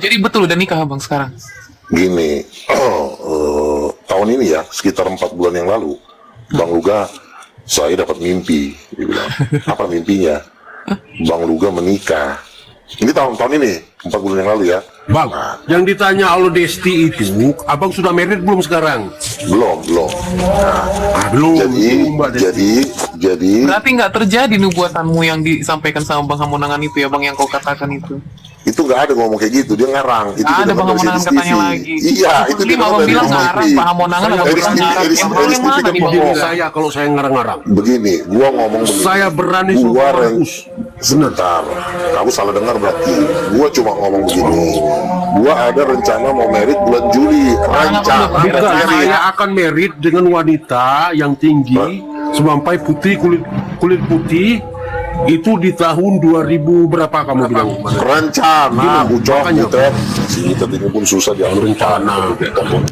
Jadi betul udah nikah Bang sekarang? Gini, tahun ini ya, sekitar 4 bulan yang lalu, Bang Luga, saya dapat mimpi. Dia bilang, apa mimpinya? Bang Luga menikah. Ini tahun ini, 4 bulan yang lalu ya. Bang, yang ditanya Alo Desti itu, abang sudah married belum sekarang? Belum. Belum. Jadi. Berarti nggak terjadi nubuatanmu yang disampaikan sama Bang Hamonangan itu ya Bang, yang kau katakan itu? Itu nggak ada ngomong kayak gitu, dia ngarang. Itu ada Bang Hamonangan katanya lagi. Iya, itu dia Abang bilang ngarang, Bang Hamonangan abang bilang ngarang. Yang paling mana nih Bang? Saya kalau saya ngarang-ngarang. Begini, gua ngomong begini. Saya berani gua sumpah. Sebentar, kamu salah dengar berarti. Gua cuma ngomong begini. Gua ada rencana mau merit bulan Juli. Rencana. Bukan, saya akan merit dengan wanita yang tinggi, semampai putih, kulit putih. Itu di tahun 2000 berapa kamu bilang? Rencana, bucok, kita ini pun susah diatur rencana.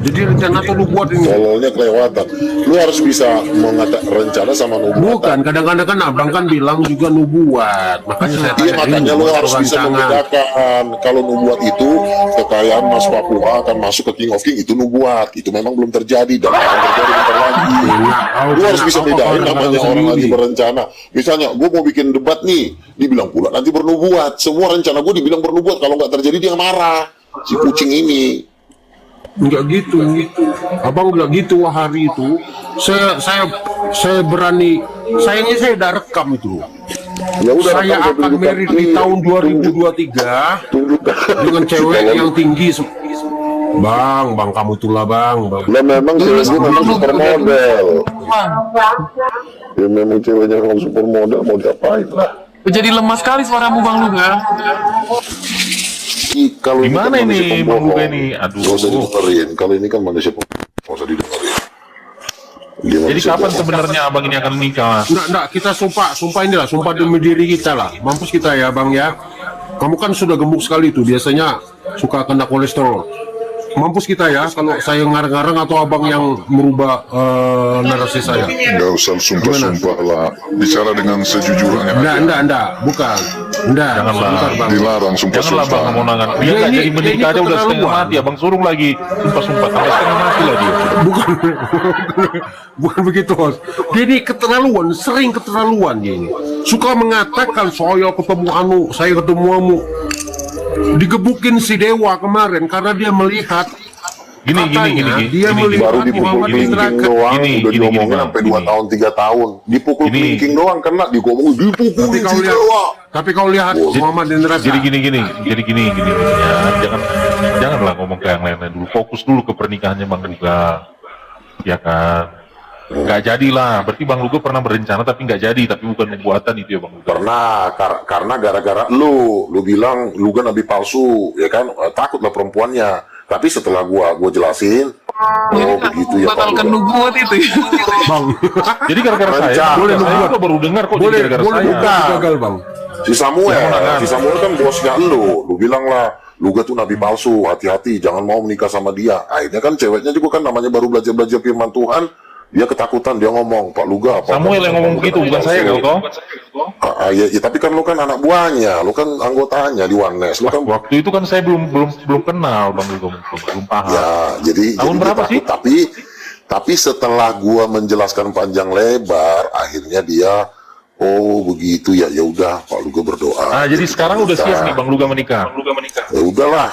Jadi rencana tuh lu buat ini. Tololnya kelewatan. Lu harus bisa mengatakan rencana sama nubuat. Bukan, kadang-kadang kan abang kan bilang juga nubuat. Makanya saya tanya. Iya, makanya lu harus bisa membedakan. Kalau nubuat itu kekayaan Mas Papua akan masuk ke King of King, itu nubuat. Itu memang belum terjadi dan akan terjadi bentar lagi. Lu harus bisa bedain namanya orang lagi berencana. Misalnya, gue mau bikin debat nih, dibilang pula nanti bernubuat. Semua rencana gue dibilang bernubuat, kalau nggak terjadi dia marah. Si kucing ini enggak gitu. Abang bilang gitu hari itu. Saya berani. Sayangnya saya udah rekam itu. ya udah, Saya akan merit di tahun 2023 dengan cewek yang tinggi. Bang, kamu itulah bang. Lah memang cewek gue memang supermodel. Ya memang ceweknya kalau supermodel mau diapain lah. Jadi lemah sekali suaramu Bang Luga. Kalau gimana kan ini Bang Luga ini? Aduh. Gak usah didengerin. Kalau ini kan manusia pembohong, gak usah didengerin. Jadi kapan sebenarnya abang ini akan menikah? Enggak, kita sumpah inilah, sumpah demi diri kita lah. Mampus kita ya bang ya. Kamu kan sudah gemuk sekali tuh, biasanya suka kena kolesterol. Mampus kita ya, kalau saya ngarang-ngarang atau abang yang merubah narasi saya. Gak usah sumpah-sumpah lah. Bicara dengan sejujurnya aja. Enggak, bukan. Enggak, Janganlah. bang. Dilarang Janganlah bang sumpah-sumpah. Hamonangan. Dia nggak jadi menikah aja udah setengah mati. Abang suruh lagi sumpah-sumpah sampai setengah mati lah dia. Bukan begitu, Bos. Dia ini keterlaluan, sering keterlaluan dia ini. Suka mengatakan saya ketemu saya ketemu anu. Digebukin si Dewa kemarin karena dia melihat Gini. dia melihat Baru dipukul kelingking doang, udah diomongin sampai 2 tahun 3 tahun. Dipukul kelingking doang, kena diomongin dipukul si Dewa. Tapi kau lihat Muhammad di neraka. Jadi gini. Ya, janganlah ngomong ke yang lain dulu. Fokus dulu ke pernikahannya Bang Luga. Ya kan? Nggak jadilah. Berarti Bang Luga pernah berencana tapi nggak jadi. Tapi bukan buatan itu ya Bang Luga. Pernah, karena gara-gara lu bilang Luga nabi palsu, ya kan? Takutlah perempuannya. Tapi setelah gua jelasin, begitu ya Pak Batalkan Luga. nubuat itu ya. Bang. Jadi gara-gara saya, saya juga baru dengar kok jadi gara-gara saya. Gagal, Bang. Si Samuel kan bosnya lu bilang lah, Luga tuh nabi palsu, hati-hati, jangan mau menikah sama dia. Akhirnya kan ceweknya juga kan namanya baru belajar firman Tuhan, dia ketakutan, dia ngomong, Pak Luga apa? Samuel yang ngomong begitu, bukan saya kau. Ya, tapi kan lu kan anak buahnya, lu kan anggotanya di Oneness, lu kan. Waktu itu kan saya belum kenal Bang Luga, belum paham. Ya, jadi tahun berapa sih? Tapi setelah gua menjelaskan panjang lebar, akhirnya dia, oh begitu ya, ya udah Pak Luga berdoa. Nah, jadi sekarang udah siap nih Bang Luga menikah. Ya udahlah.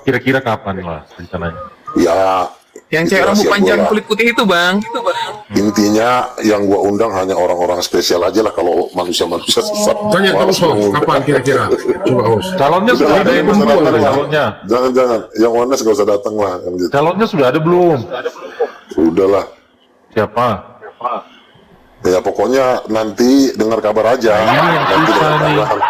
Kira-kira kapan lah rencananya? Ya. Yang cewek rambut panjang kulit putih itu Bang. Intinya yang gua undang hanya orang-orang spesial aja lah, kalau manusia-manusia sesat. Tanya terus, kapan kira-kira? Coba, Host. Calonnya sudah ada yang belum ada calonnya. Jangan, yang Oneness gak usah datang lah. Kan gitu. Calonnya sudah ada belum? Udahlah. Siapa? Ya pokoknya nanti dengar kabar aja. Nanti dengar kabar.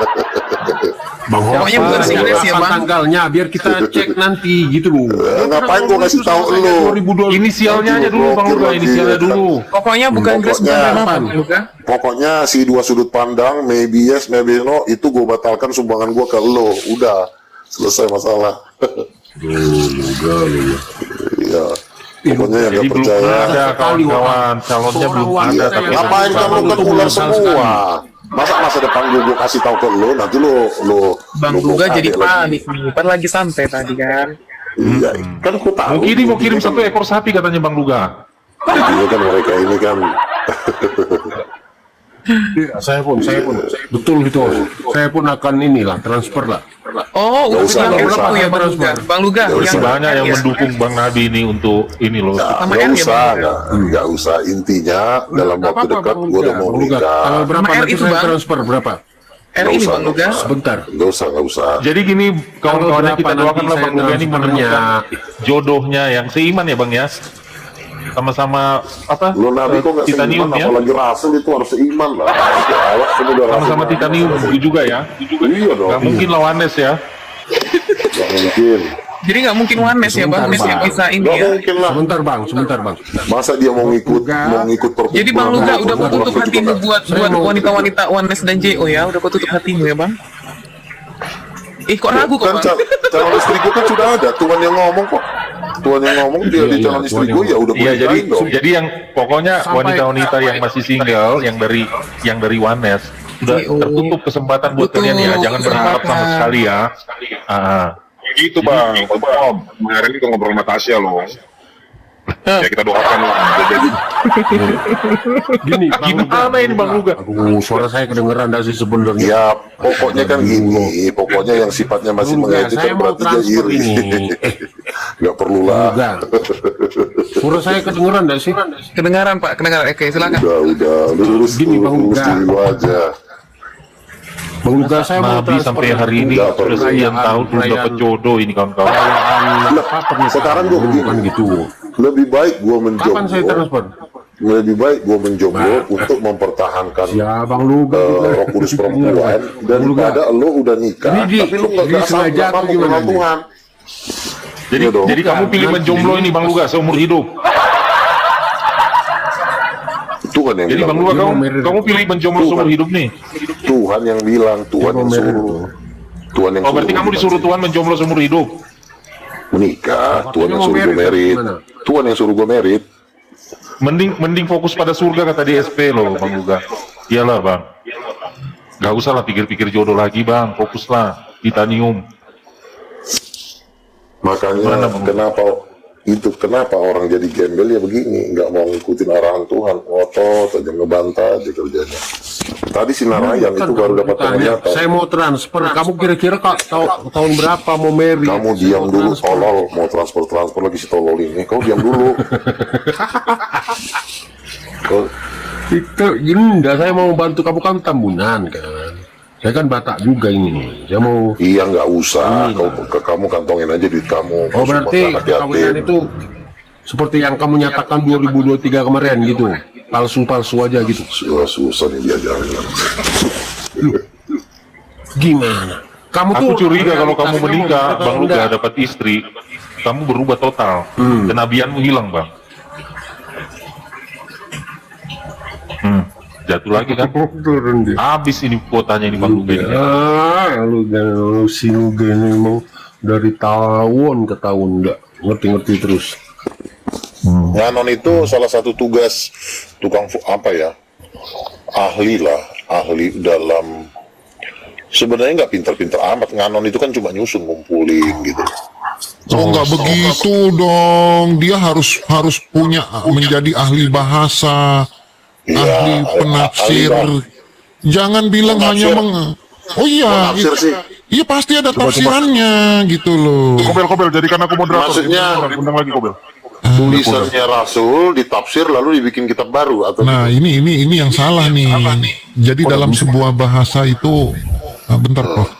Bang, Pokoknya bukan si Ines ya, Bang. Tanggalnya biar kita cek nanti gitu loh. Ngapain gua kasih tahu lu? Inisialnya aja dulu Bang Luga, inisialnya dulu. Pokoknya bukan Grace 98 Luga. Pokoknya si 2 sudut pandang, maybe yes, maybe no, itu gua batalkan sumbangan gua ke lo. Udah selesai masalah. Iya. Pokoknya yang Jadi gak belum percaya. ada kawan-kawan, calonnya belum ada. Tapi Ngapain kamu kan ular semua? masa depan gue kasih tahu ke lo, nanti lo Bang lo Luga blokade jadi lagi. panik nih. Kan lagi santai tadi kan. Iya, kan aku tahu. Mau kirim 1 ekor sapi katanya Bang Luga. Iya kan mereka ini kan. Iya, saya pun betul itu. Saya pun akan inilah transfer lah. Oh, Nggak udah usah, yang nggak itu usah. ya Bang Luga. Bang Luga Nggak yang usah. Banyak yang ya. mendukung Bang Nabi ini untuk ini loh. Sama Nggak R ya, usah, Bang? nggak usah. Intinya dalam Nggak waktu apa-apa, dekat Bang gue udah Luga. mau Bang Luga, nikah. tanggal berapa Sama R nanti itu, saya Bang. transfer berapa? R ini Bang Luga. Sebentar. Nggak usah. Jadi gini, kawan-kawannya berapa kita doakan nanti lah saya Bang Luga ini transfernya? menemukan jodohnya yang seiman ya Bang ya. Sama-sama apa? Lo Nabi kok nggak titanium seiman, ya. apalagi rasul itu harus seiman lah. Awas kamu udah Sama-sama rasul. titanium juga ya. Iya dong. Gak mungkin lawanes ya. Nggak mungkin. Jadi nggak mungkin Wanes ya Bang, Sebentar, Wanes yang Bang. bisa ini Nggak ya. mungkin lah. Sebentar bang. Masa dia mau ngikut perkumpulan? Jadi Bang Luga udah kau tutup Waktu itu hatimu kan- buat wanita-wanita Wanes dan JO ya. Udah kau tutup hatimu ya Bang. Kok ragu kok Kan Bang? calon istriku kan sudah ada, Tuhan yang ngomong kok. Tuhan yang ngomong dia di Iya, calon Tuhan istriku yang ya udah Iya, nikahin dong. jadi yang pokoknya Sampai- wanita-wanita yang masih single, yang dari Wanes sudah JO. tertutup kesempatan buat Betul, kalian ya. Jangan berharap sama kesempatan. sekali ya. Gitu bang, Om. Kemarin kita ngobrol sama Tasya loh. Ya kita doakan lah. Jadi Gini, Bang Gimana ini Bang Luga? Aduh, suara saya kedengeran dah sih sebenarnya. Ya pokoknya kan gini, pokoknya yang sifatnya masih Bang Luga, mengejek saya kan mau berarti dia transfer iri. ini. Nggak perlu lah. Enggak. Suara saya kedengeran dah sih. Kedengaran Pak, kedengaran. Oke, silakan. Udah, lu urus Gini, Bang urus Luga. diri lu aja. Bang Luga, saya mau Nabi transfer sampai hari ini Nggak sudah perlu. sekian tahun belum dapat jodoh ini kawan-kawan. Sekarang gua begini. kan gitu. Lebih baik gua Kapan saya menjomblo. transfer? Lebih baik gua menjomblo untuk mempertahankan Ya, Bang Luga juga. Roh Kudus perempuan daripada lo udah nikah Ini tapi lo nggak disengaja atau mampu gimana kenal nih? Tuhan. Jadi Iya dong. jadi kamu pilih menjomblo ini Bang Luga seumur hidup. Tuhan yang Jadi bilang Bang Luga Dia mau married. kamu pilih menjomblo seumur hidup nih. Tuhan yang bilang, Tuhan Dia yang mau married suruh. tuh. Tuhan yang Oh berarti kamu disuruh Tuhan menjomblo seumur hidup. menikah. Tuhan yang mau suruh gue married, merit. gimana? Tuhan yang suruh gue merit. Mending fokus pada surga kata di SP loh Bang Luga. Iyalah Bang. Gak usah lah pikir-pikir jodoh lagi Bang. Fokuslah titanium. Makanya Gimana, Bang? kenapa orang jadi gembel ya begini, nggak mau ngikutin arahan Tuhan, otot aja ngebantah aja kerjanya. Tadi si Narayan itu baru dapat Tanya, ternyata. saya mau transfer. Kamu kira-kira tahun berapa mau marry? Kamu Saya diam mau dulu, transfer. tolol, mau transfer lagi si tolol ini. Kau diam dulu. Kau, Itu enggak, saya mau bantu kamu kan Tambunan kan. Saya kan Batak juga ini. Saya mau. iya nggak usah, kamu kantongin aja duit kamu. Oh Kau berarti semua anak kawinan yatim. itu seperti yang kamu nyatakan 2023 kemarin gitu. Palsu-palsu aja gitu. Susah nih diajarin. Gimana? Kamu Aku tuh curiga kalau kamu realitasnya menikah mau Bang enggak? Luga dapat istri, kamu berubah total. Kenabianmu hilang Bang. Jatuh lagi kan? Turun dia. Habis ini kuotanya ini Bang Luga ini. Lu si Luga ini mau dari tahun ke tahun enggak ngerti-ngerti terus. Nganon itu salah satu tugas tukang apa ya? Ahli dalam sebenarnya nggak pinter-pinter amat. Nganon itu kan cuma nyusun, ngumpulin gitu. Oh nggak begitu dong, dia harus punya menjadi ahli bahasa, Iya, ahli penafsir. ahli Jangan bilang hanya Penafsir. oh iya, Penafsir sih. iya pasti ada tafsirannya gitu loh. Kobel, jadikan aku moderator. Maksudnya- Undang lagi Kobel. Tulisannya Rasul ditafsir lalu dibikin kitab baru atau Nah ini yang salah nih. Jadi dalam sebuah bahasa itu, bentar Prof.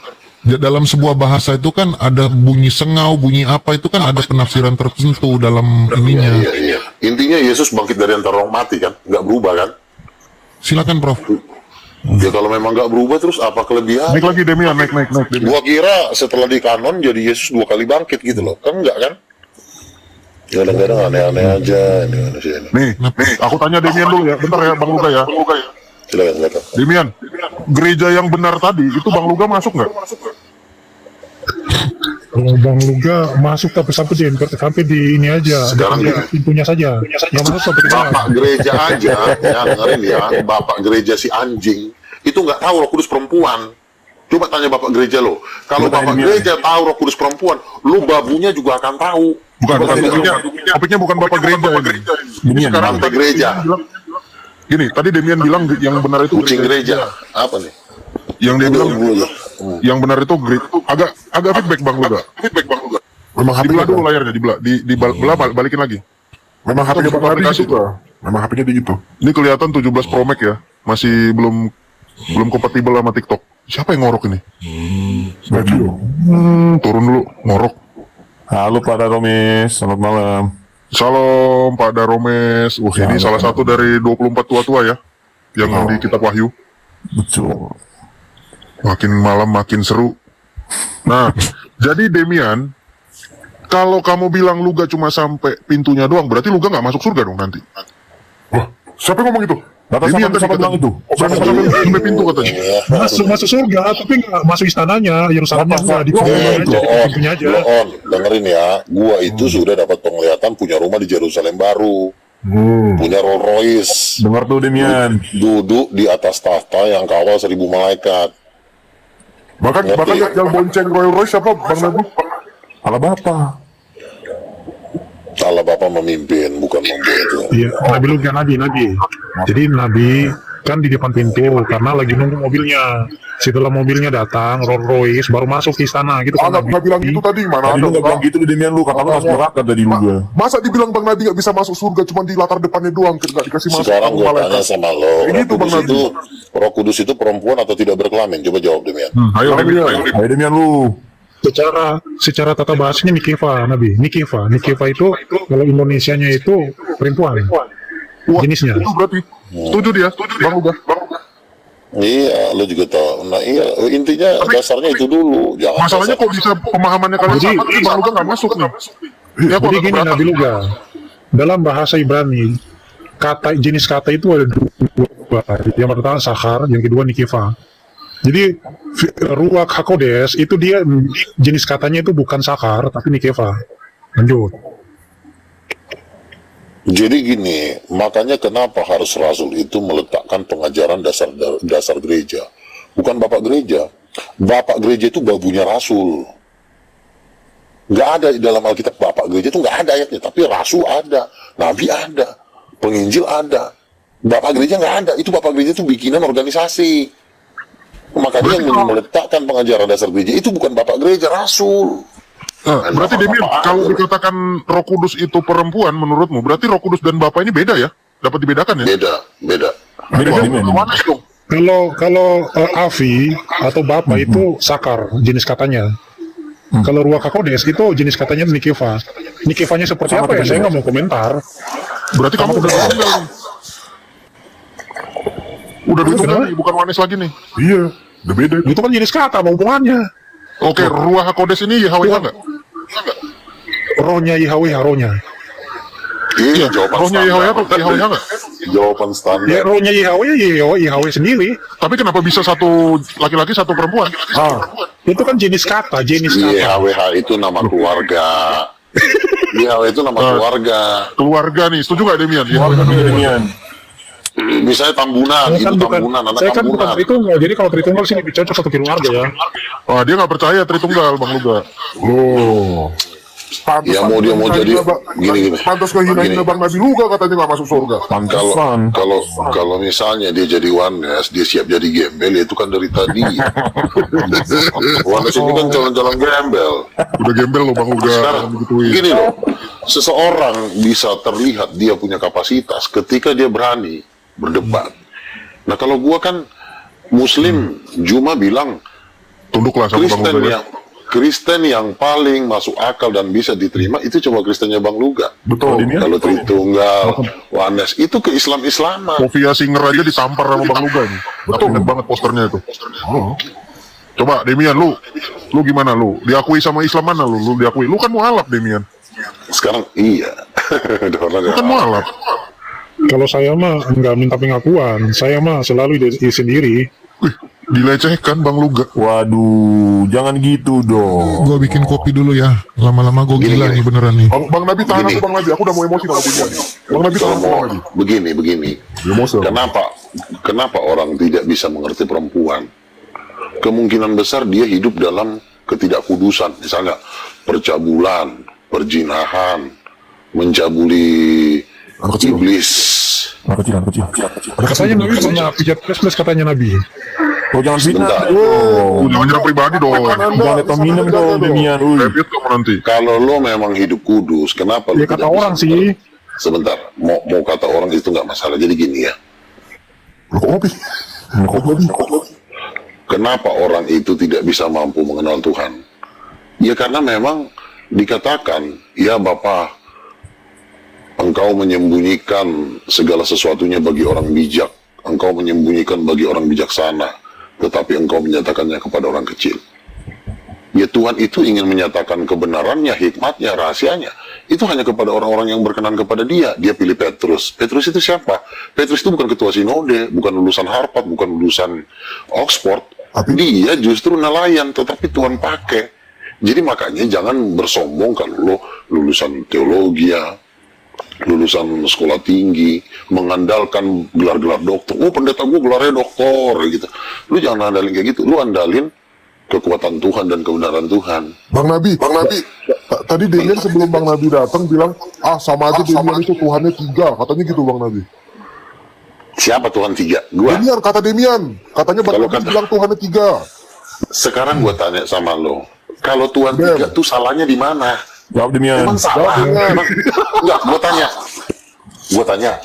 Dalam sebuah bahasa itu kan ada bunyi sengau, bunyi apa itu kan ada penafsiran tertentu dalam ininya. Iya. Intinya Yesus bangkit dari antara orang mati kan, nggak berubah kan? Silakan Prof. Ya kalau memang nggak berubah terus apa kelebihan? Naik lagi Demian, naik Demian. Gua kira setelah di kanon jadi Yesus 2 kali bangkit gitu loh, kan enggak kan? Kadang-kadang aneh-aneh aja, aneh-aneh sih. Nih, aku tanya Demian dulu ya. Bentar ya Bang Luga ya. Silakan. Demian, gereja yang benar tadi itu Bang Luga masuk nggak? Kalau Bang Luga masuk tapi sampai di ini aja, Sekarang di gini. pintunya saja, nggak masuk sampai ke dalam. Bapak gereja aja, ya dengerin ya, bapak gereja si anjing itu nggak tahu Roh Kudus perempuan. Coba tanya Bapak gereja lo. Kalau Bapak gereja tahu Roh Kudus perempuan, lu babunya juga akan tahu. Bukan topiknya bukan Bapak gereja ini. Sekarang Bapak gereja. Gini, tadi Demian bilang yang benar itu Kucing gereja. Apa nih? Yang dia bilang Dulu. yang benar itu agak feedback Bang Luga. Memang HP-nya dulu layarnya dibelah balikin lagi. Memang HP-nya Bang Nabi gitu. Memang HP-nya gitu. Ini kelihatan 17 Pro Max ya. Masih belum kompatibel sama TikTok. Siapa yang ngorok ini? Turun dulu, ngorok. Halo Pak Daromes, selamat malam. Salam Pak Daromes. Wah, ini salah satu dari 24 tua-tua ya yang di Kitab Wahyu. Betul. Makin malam makin seru. Nah, jadi Demian, kalau kamu bilang Luga cuma sampai pintunya doang, berarti Luga nggak masuk surga dong nanti. Wah, siapa yang ngomong itu? Kata siapa bilang itu? Sampai pintu katanya. Masuk surga, tapi nggak masuk istananya. Yerusalemnya nggak di pintunya aja. Dengerin ya, gua itu sudah dapat penglihatan punya rumah di Yerusalem baru. Punya Rolls Royce. Dengar tuh Demian. Duduk di atas tahta yang kawal 1000 malaikat. Bahkan yang bonceng Rolls Royce siapa Bang Nabi? Allah Bapa. Allah Bapa memimpin, bukan membuat. Iya, Nabi lu kan Nabi. Jadi Nabi kan di depan pintu karena lagi nunggu mobilnya. Setelah mobilnya datang, Rolls Royce baru masuk ke istana gitu kan. Nggak bilang gitu tadi, mana Tadi lu nggak bilang gitu di Demian lu, kata lu masuk neraka tadi lu gue. Masa dibilang Bang Nabi nggak bisa masuk surga cuma di latar depannya doang, nggak dikasih masuk. Sekarang gua tanya sama lo, Roh Kudus itu perempuan atau tidak berkelamin? Coba jawab Demian. Ayo Demian lu. Secara tata bahasanya Nikeva, Nabi. Nikeva itu kalau Indonesianya itu perempuan. Jenisnya. Itu berarti. Setuju dia, Bang Luga. Iya, lo juga tahu. Nah iya, intinya dasarnya itu dulu. Jangan Masalahnya kok bisa pemahamannya kalian sama, tapi Bang Luga nggak masuk nih. Ya, Jadi gini Nabi Luga, dalam bahasa Ibrani, jenis kata itu ada dua. Yang pertama sakar, yang kedua Nikeva. Jadi Ruach HaKodes itu dia jenis katanya itu bukan sakar tapi Nikeva. Lanjut. Jadi gini, makanya kenapa harus Rasul itu meletakkan pengajaran dasar gereja, bukan Bapak gereja. Bapak gereja itu babunya Rasul. Nggak ada di dalam Alkitab Bapak gereja itu nggak ada ayatnya, tapi Rasul ada, Nabi ada, penginjil ada. Bapak gereja nggak ada, itu Bapak gereja itu bikinan organisasi. Makanya yang meletakkan pengajaran dasar gereja itu bukan Bapak gereja, Rasul. Berarti Demian, kalau dikatakan Roh Kudus itu perempuan menurutmu, berarti Roh Kudus dan Bapa ini beda ya? Dapat dibedakan ya? Beda. Kalau Avi atau Bapa itu sakar jenis katanya. Kalau Ruach HaKodes itu jenis katanya Nikeva. Nikevanya seperti apa ya? Saya nggak mau komentar. Berarti kamu udah tunggal nih. Udah ditunggal nih, bukan Wanes lagi nih. Iya, udah beda. Itu kan jenis kata, apa hubungannya? Oke, Ruach HaKodes ini YHWH nggak? Rohnya YHWH, rohnya. Iya, jawaban rohnya YHWH atau YHWH nggak? Jawaban standar. Ya, rohnya YHWH sendiri. Tapi kenapa bisa satu laki-laki satu perempuan? Itu kan jenis kata. YHWH itu nama keluarga. YHWH itu nama keluarga. Keluarga nih, setuju nggak Demian? Demian. Misalnya Tambunan, itu Tambunan, anak saya kan bukan Tambunan. Tritunggal, jadi kalau Tritunggal sih lebih cocok satu keluarga ya. Wah, dia nggak percaya Tritunggal, Bang Luga. Oh. Ya mau dia mau jadi gini. Pantas kehinaannya Bang Nabi Luga katanya nggak masuk surga. Kalau misalnya dia jadi Wanes, dia siap jadi gembel, ya itu kan dari tadi. Wanes ini kan jalan-jalan gembel. Udah gembel loh Bang Luga. Sekarang gini loh, seseorang bisa terlihat dia punya kapasitas ketika dia berani berdebat. Nah kalau gua kan Muslim, Juma bilang tunduklah sama Bang Luga. Kristen yang paling masuk akal dan bisa diterima itu coba Kristennya Bang Luga. Betul. Kalau Tritunggal, Wanes itu ke Islam-Islaman. Sofia Singer aja ditampar sama Bang Luga nih. Betul, inget banget posternya itu. Coba Demian, lu gimana lu? Diakui sama Islam mana lu? Lu diakui? Lu kan mualaf Demian. Sekarang iya. Lu kan mualaf. Kalau saya mah nggak minta pengakuan, saya mah selalu diri sendiri. Wih, dilecehkan Bang Luga. Waduh, jangan gitu dong. Gua bikin kopi dulu ya. Lama-lama gua gila nih beneran nih. Bang Nabi tahan aku Bang Nabi. Aku udah mau emosi kalau begini. Bang Nabi tahan aku Bang Nabi. Begini. Emosi. Kenapa kenapa orang tidak bisa mengerti perempuan? Kemungkinan besar dia hidup dalam ketidakkudusan, misalnya percabulan, perjinahan, mencabuli iblis. Anak kecil. Katanya Nabi pernah pijat plus katanya Nabi. Oh jangan fitnah. Sebentar. Jangan nyerang pribadi dong. Jangan lihat minum dong Demian. Repit kamu nanti. Kalau lo memang hidup kudus, kenapa lo Ya kata tidak orang bisa sih. Sebentar, mau kata orang itu nggak masalah. Jadi gini ya, Kopi. kenapa orang itu tidak bisa mampu mengenal Tuhan? Ya karena memang dikatakan, ya Bapa, Engkau menyembunyikan segala sesuatunya bagi orang bijak, Engkau menyembunyikan bagi orang bijaksana, tetapi Engkau menyatakannya kepada orang kecil. Ya Tuhan itu ingin menyatakan kebenarannya, hikmatnya, rahasianya. Itu hanya kepada orang-orang yang berkenan kepada dia. Dia pilih Petrus. Petrus itu siapa? Petrus itu bukan ketua sinode, bukan lulusan Harvard, bukan lulusan Oxford. Dia justru nelayan, tetapi Tuhan pakai. Jadi makanya jangan bersombong kalau lo lulusan teologi ya, lulusan sekolah tinggi, mengandalkan gelar-gelar dokter. Oh pendeta gue gelarnya doktor gitu. Lu jangan andalin kayak gitu. Lu andalin kekuatan Tuhan dan kebenaran Tuhan. Bang Nabi. Tadi Demian sebelum Bang Nabi datang bilang, sama aja Demian itu Tuhannya 3. Katanya gitu Bang Nabi. Siapa Tuhan 3? Gua. Demian, kata Demian. Katanya Bang Kalau Nabi kata- bilang Tuhannya 3. Sekarang gua tanya sama lo. Kalau Tuhan 3 tuh salahnya di mana? Jawab Demian. Emang salah? Emang, enggak, gua tanya.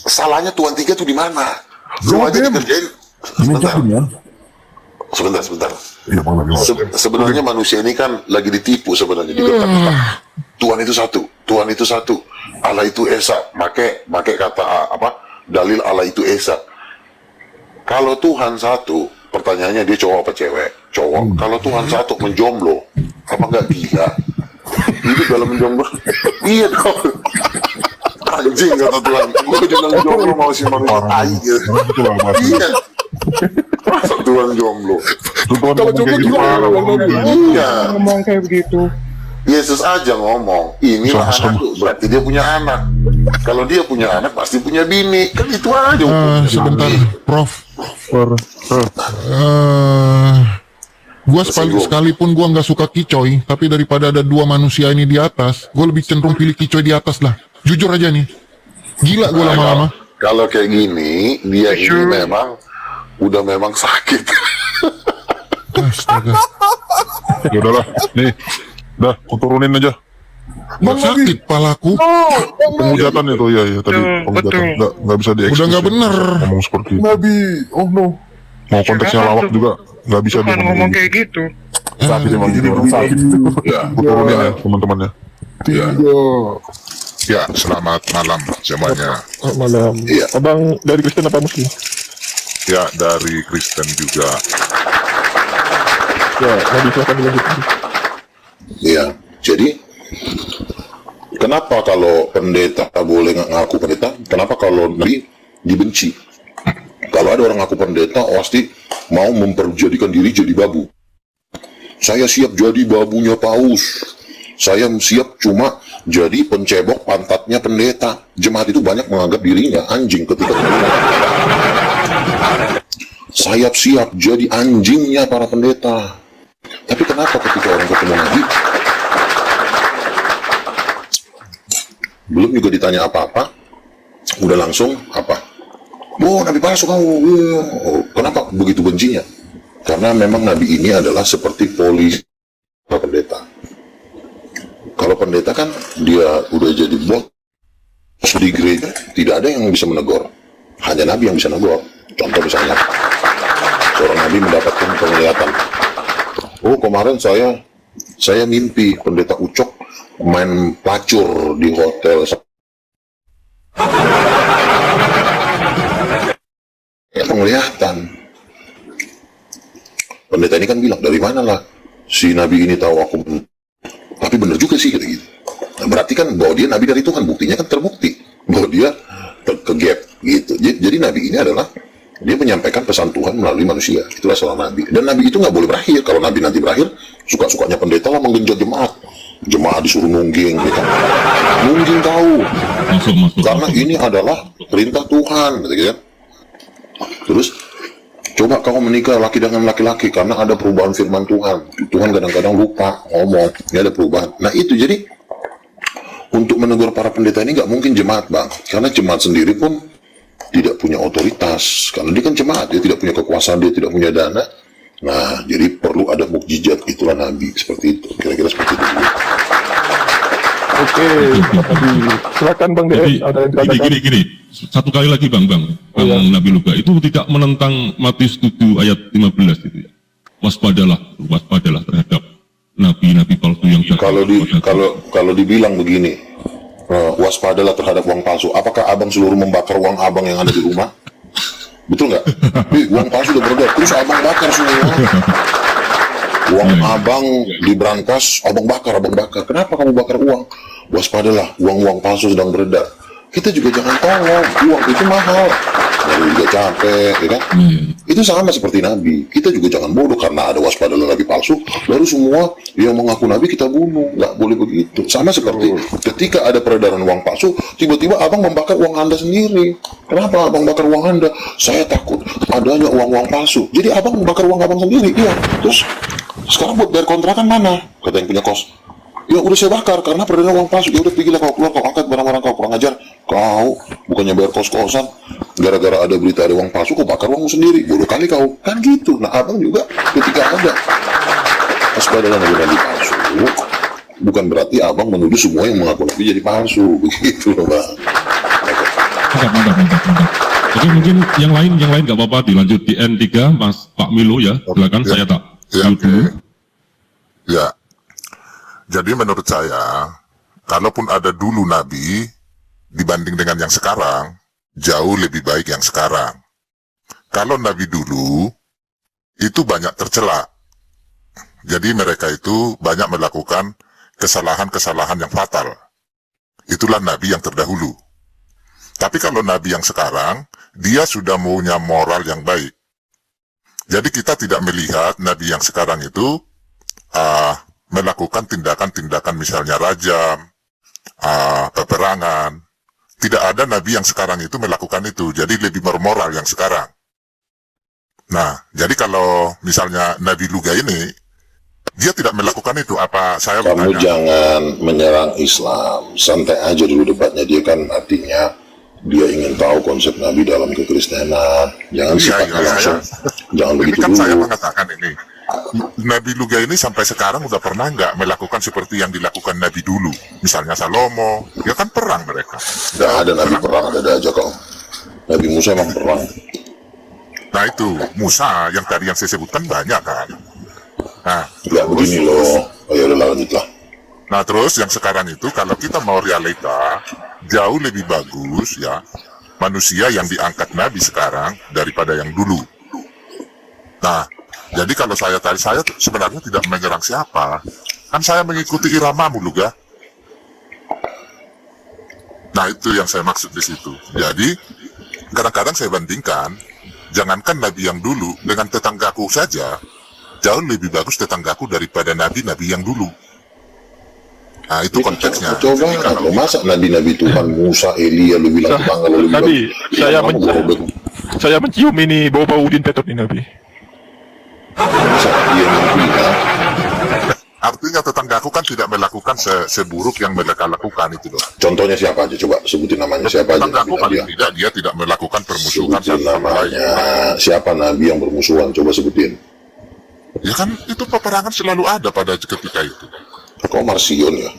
Salahnya Tuhan 3 tuh di mana? Lu aja dikerjain. Demian jawab Demian. Sebentar. Iya Bang Nabi. Sebenarnya manusia ini kan lagi ditipu sebenarnya dikatakan Tuhan itu satu, Allah itu esa. Pakai kata dalil Allah itu esa. Kalau Tuhan satu, pertanyaannya dia cowok apa cewek? Cowok. Kalau Tuhan satu menjomblo, apa enggak gila? Hidup dalam menjomblo. Iya dong. Anjing kata Tuhan. Gue juga jomblo mau si manusia tai gitu. Iya. Masa Tuhan jomblo? Kalau coba gimana Bang Nabi? Iya. Ngomong kayak begitu. Yesus aja ngomong, inilah anak lu, berarti dia punya anak. Kalau dia punya anak, pasti punya bini. Kan itu aja hukumnya. Sebentar, Prof. Gua sekalipun gua nggak suka kicoy, tapi daripada ada dua manusia ini di atas, gua lebih cenderung pilih kicoy di atas lah. Jujur aja nih, gila gua lama-lama. Kalau kayak gini, dia ini memang sakit. Astaga, Ya udahlah, nih. Dah, aku turunin aja. nggak sakit palaku. Penghujatan itu, ya tadi penghujatan. Nggak bisa dieksekusi. Udah nggak bener. Ngomong seperti itu. Nabi, oh no. Mau konteksnya lawak juga, nggak bisa dia ngomong kayak gitu. Sakit emang jadi orang sakit. Ya, aku turunin ya teman-temannya. Ya, selamat malam semuanya. Malam. Iya. Abang dari Kristen apa Muslim? Ya, dari Kristen juga. Ya, Nabi silakan dilanjutkan. Iya, jadi kenapa kalau pendeta boleh ngaku pendeta? Kenapa kalau nabi dibenci? Kalau ada orang ngaku pendeta, pasti mau memperjadikan diri jadi babu. Saya siap jadi babunya paus. Saya siap cuma jadi pencebok pantatnya pendeta. Jemaat itu banyak menganggap dirinya anjing ketika saya siap jadi anjingnya para pendeta. Tapi kenapa ketika orang ketemu Nabi, belum juga ditanya apa-apa, udah langsung apa? Oh, Nabi palsu kamu. Oh, kenapa begitu bencinya? Karena memang Nabi ini adalah seperti polisi pendeta. Kalau pendeta kan dia udah jadi bos di gereja, tidak ada yang bisa menegur. Hanya Nabi yang bisa menegur. Contoh misalnya, seorang Nabi mendapatkan penglihatan. Oh, kemarin saya mimpi pendeta Ucok main pelacur di hotel. Ya, penglihatan. Pendeta ini kan bilang, dari mana lah si Nabi ini tahu aku. Tapi benar juga sih gitu. Nah, berarti kan bahwa dia Nabi dari Tuhan, buktinya kan terbukti bahwa dia ke-gap gitu. Jadi Nabi ini adalah dia menyampaikan pesan Tuhan melalui manusia. Itulah seorang Nabi. Dan Nabi itu nggak boleh berakhir. Kalau Nabi nanti berakhir, suka-sukanya pendeta lah menggenjot jemaat. Jemaat disuruh nungging, gitu. Nungging tahu. Karena ini adalah perintah Tuhan, gitu kan. Terus coba kau menikah laki dengan laki-laki karena ada perubahan firman Tuhan. Tuhan kadang-kadang lupa ngomong, ini ada perubahan. Nah itu jadi untuk menegur para pendeta ini nggak mungkin jemaat bang, karena jemaat sendiri pun tidak punya otoritas, karena dia kan jemaat, dia tidak punya kekuasaan, dia tidak punya dana. Nah jadi perlu ada mukjizat, itulah nabi seperti itu, kira-kira seperti itu. Oke, silakan Bang Jadi, DS, ada yang dikatakan. gini. Satu kali lagi Bang Nabi Luka itu tidak menentang Matius 7 ayat 15 itu ya. Waspadalah terhadap nabi-nabi palsu yang Kalau dibilang begini, waspadalah terhadap uang palsu. Apakah abang seluruh membakar uang abang yang ada di rumah? Betul nggak? Uang palsu udah beredar, terus abang bakar semua. Uang abang diberantas, abang bakar. Kenapa kamu bakar uang? Waspadalah, uang palsu sedang beredar. Kita juga jangan tolong, uang itu mahal. Lalu juga capek, ya kan? Itu sama seperti Nabi. Kita juga jangan bodoh karena ada waspadalah nabi palsu, lalu semua yang mengaku Nabi kita bunuh. Nggak boleh begitu. Sama seperti ketika ada peredaran uang palsu, tiba-tiba abang membakar uang Anda sendiri. Kenapa abang bakar uang Anda? Saya takut adanya uang palsu. Jadi abang membakar uang abang sendiri. Iya. Terus sekarang buat bayar kontrakan mana? Kata yang punya kos. Ya udah saya bakar karena peredaran uang palsu. Ya udah pergilah kau keluar, kau angkat barang-barang kau, kurang ajar. Kau bukannya bayar kos-kosan, gara-gara ada berita ada uang palsu, kau bakar uangmu sendiri. Bodoh kali kau. Kan gitu. Nah abang juga ketika ada waspadalah nabi palsu, bukan berarti abang menuduh semua yang mengaku nabi jadi palsu. Begitu loh bang. Mantap. Oke, mungkin yang lain nggak apa-apa dilanjut di N3 Mas Pak Milo ya. Silakan saya tak. Ya. Jadi menurut saya, kalaupun ada dulu nabi dibanding dengan yang sekarang, jauh lebih baik yang sekarang. Kalau nabi dulu itu banyak tercela. Jadi mereka itu banyak melakukan kesalahan-kesalahan yang fatal. Itulah nabi yang terdahulu. Tapi kalau nabi yang sekarang, dia sudah punya moral yang baik. Jadi kita tidak melihat nabi yang sekarang itu melakukan tindakan-tindakan misalnya rajam, peperangan. Tidak ada nabi yang sekarang itu melakukan itu. Jadi lebih bermoral yang sekarang. Nah, jadi kalau misalnya Nabi Luga ini, dia tidak melakukan itu. Apa saya Kamu bertanya? jangan menyerang Islam. Santai aja dulu debatnya. Dia kan artinya dia ingin tahu konsep Nabi dalam kekristenan. Jangan sifatnya langsung. Jangan Ini begitu kan saya dulu. mengatakan ini. Nabi Luga ini sampai sekarang udah pernah nggak melakukan seperti yang dilakukan Nabi dulu. Misalnya Salomo, dia kan perang mereka. Tidak ada Nabi perang, ada aja kau. Nabi Musa emang perang. Nah itu, Musa yang tadi yang saya sebutkan banyak kan. Nah, Tidak begini loh. Oh ya udah lanjutlah. Nah terus yang sekarang itu kalau kita mau realita, jauh lebih bagus ya manusia yang diangkat Nabi sekarang daripada yang dulu. Nah, jadi kalau saya sebenarnya tidak menyerang siapa, kan saya mengikuti iramamu Luga. Nah itu yang saya maksud di situ. Jadi kadang-kadang saya bandingkan, jangankan Nabi yang dulu dengan tetanggaku saja, jauh lebih bagus tetanggaku daripada nabi-nabi yang dulu. Nah itu konteksnya. Coba kalau masa nabi-nabi Tuhan Musa, Elia, lu bilang tetangga lu bilang. Nabi, saya mencium ini bau-bau Udin Petot nih Nabi. Masa dia mimpinya. Artinya tetanggaku kan tidak melakukan seburuk yang mereka lakukan itu loh. Contohnya siapa aja? Coba sebutin namanya siapa aja. Tetanggaku paling Nabi tidak dia tidak melakukan permusuhan sebutin sama lain. namanya. Siapa nabi yang bermusuhan? Coba sebutin. Ya kan itu peperangan selalu ada pada ketika itu. Kau Marsion ya?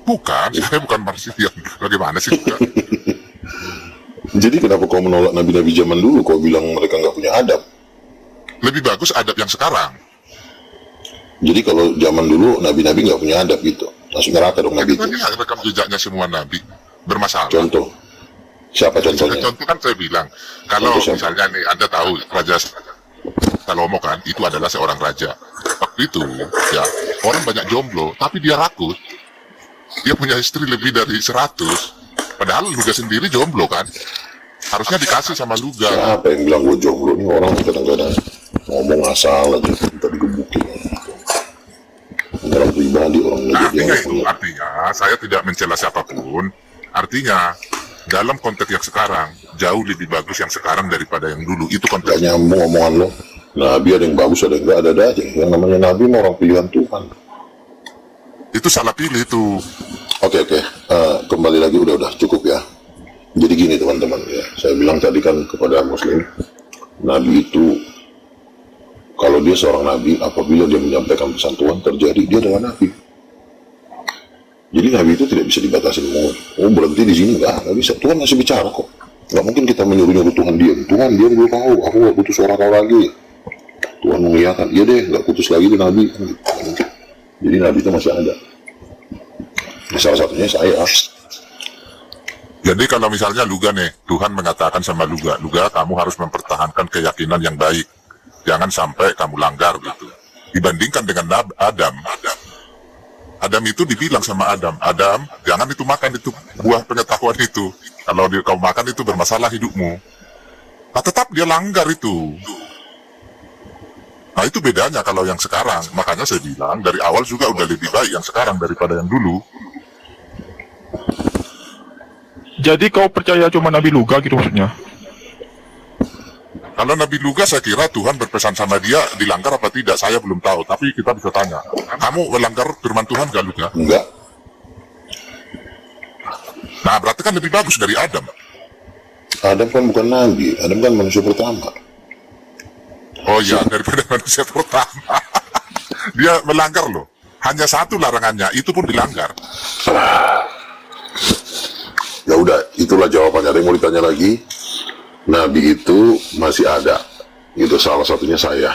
Bukan, saya bukan Marsion. Bagaimana sih? Jadi kenapa kau menolak nabi-nabi zaman dulu? Kau bilang mereka nggak punya adab. Lebih bagus adab yang sekarang. Jadi kalau zaman dulu nabi-nabi nggak punya adab gitu, langsung neraka dong nabi itu. Kita lihat rekam jejaknya semua nabi bermasalah. Contoh, siapa contohnya? Contoh kan saya bilang, kalau misalnya nih Anda tahu Raja Salomo kan, itu adalah seorang raja. Waktu itu, ya orang banyak jomblo, tapi dia rakus. Dia punya istri lebih dari 100. Padahal Luga sendiri jomblo kan. Harusnya dikasih sama Luga. Siapa yang bilang gue jomblo? Ini orang kadang-kadang ngomong asal aja, kita digebukin. Dalam pribadi orang Artinya saya tidak mencela siapapun. Artinya dalam konteks yang sekarang jauh lebih bagus yang sekarang daripada yang dulu. Itu Gak konteksnya. nyambung omongan lo. Nabi ada yang bagus, ada yang enggak, ada aja. Yang namanya Nabi mah orang pilihan Tuhan. Itu salah pilih itu. Oke. Kembali lagi, udah cukup ya. Jadi gini teman-teman ya, saya bilang tadi kan kepada Muslim, Nabi itu kalau dia seorang Nabi, apabila dia menyampaikan pesan Tuhan terjadi, dia adalah Nabi. Jadi Nabi itu tidak bisa dibatasi. Oh berhenti di sini, nggak bisa. Tuhan masih bicara kok. Nggak mungkin kita menyuruh Tuhan diam. Tuhan diam dulu kau, aku nggak putus suara kau lagi. Tuhan mengiyakan, iya deh, nggak putus lagi di Nabi. Jadi Nabi itu masih ada. Salah satunya saya. Jadi kalau misalnya Luga nih, Tuhan mengatakan sama Luga, kamu harus mempertahankan keyakinan yang baik. Jangan sampai kamu langgar gitu. Dibandingkan dengan Adam itu dibilang sama Adam, jangan itu makan itu buah pengetahuan itu. Kalau kau makan itu bermasalah hidupmu. Nah tetap dia langgar itu. Nah itu bedanya kalau yang sekarang. Makanya saya bilang dari awal juga udah lebih baik yang sekarang daripada yang dulu. Jadi kau percaya cuma Nabi Luga gitu maksudnya? Kalau Nabi Luga saya kira Tuhan berpesan sama dia dilanggar apa tidak saya belum tahu. Tapi kita bisa tanya, kamu melanggar firman Tuhan gak Luga? Enggak. Nah berarti kan lebih bagus dari Adam. Adam kan bukan Nabi, Adam kan manusia pertama. Oh iya, daripada manusia pertama. Dia melanggar loh. Hanya satu larangannya, itu pun dilanggar. Ya udah, itulah jawabannya. Ada yang mau ditanya lagi? Nabi itu masih ada. Itu salah satunya saya.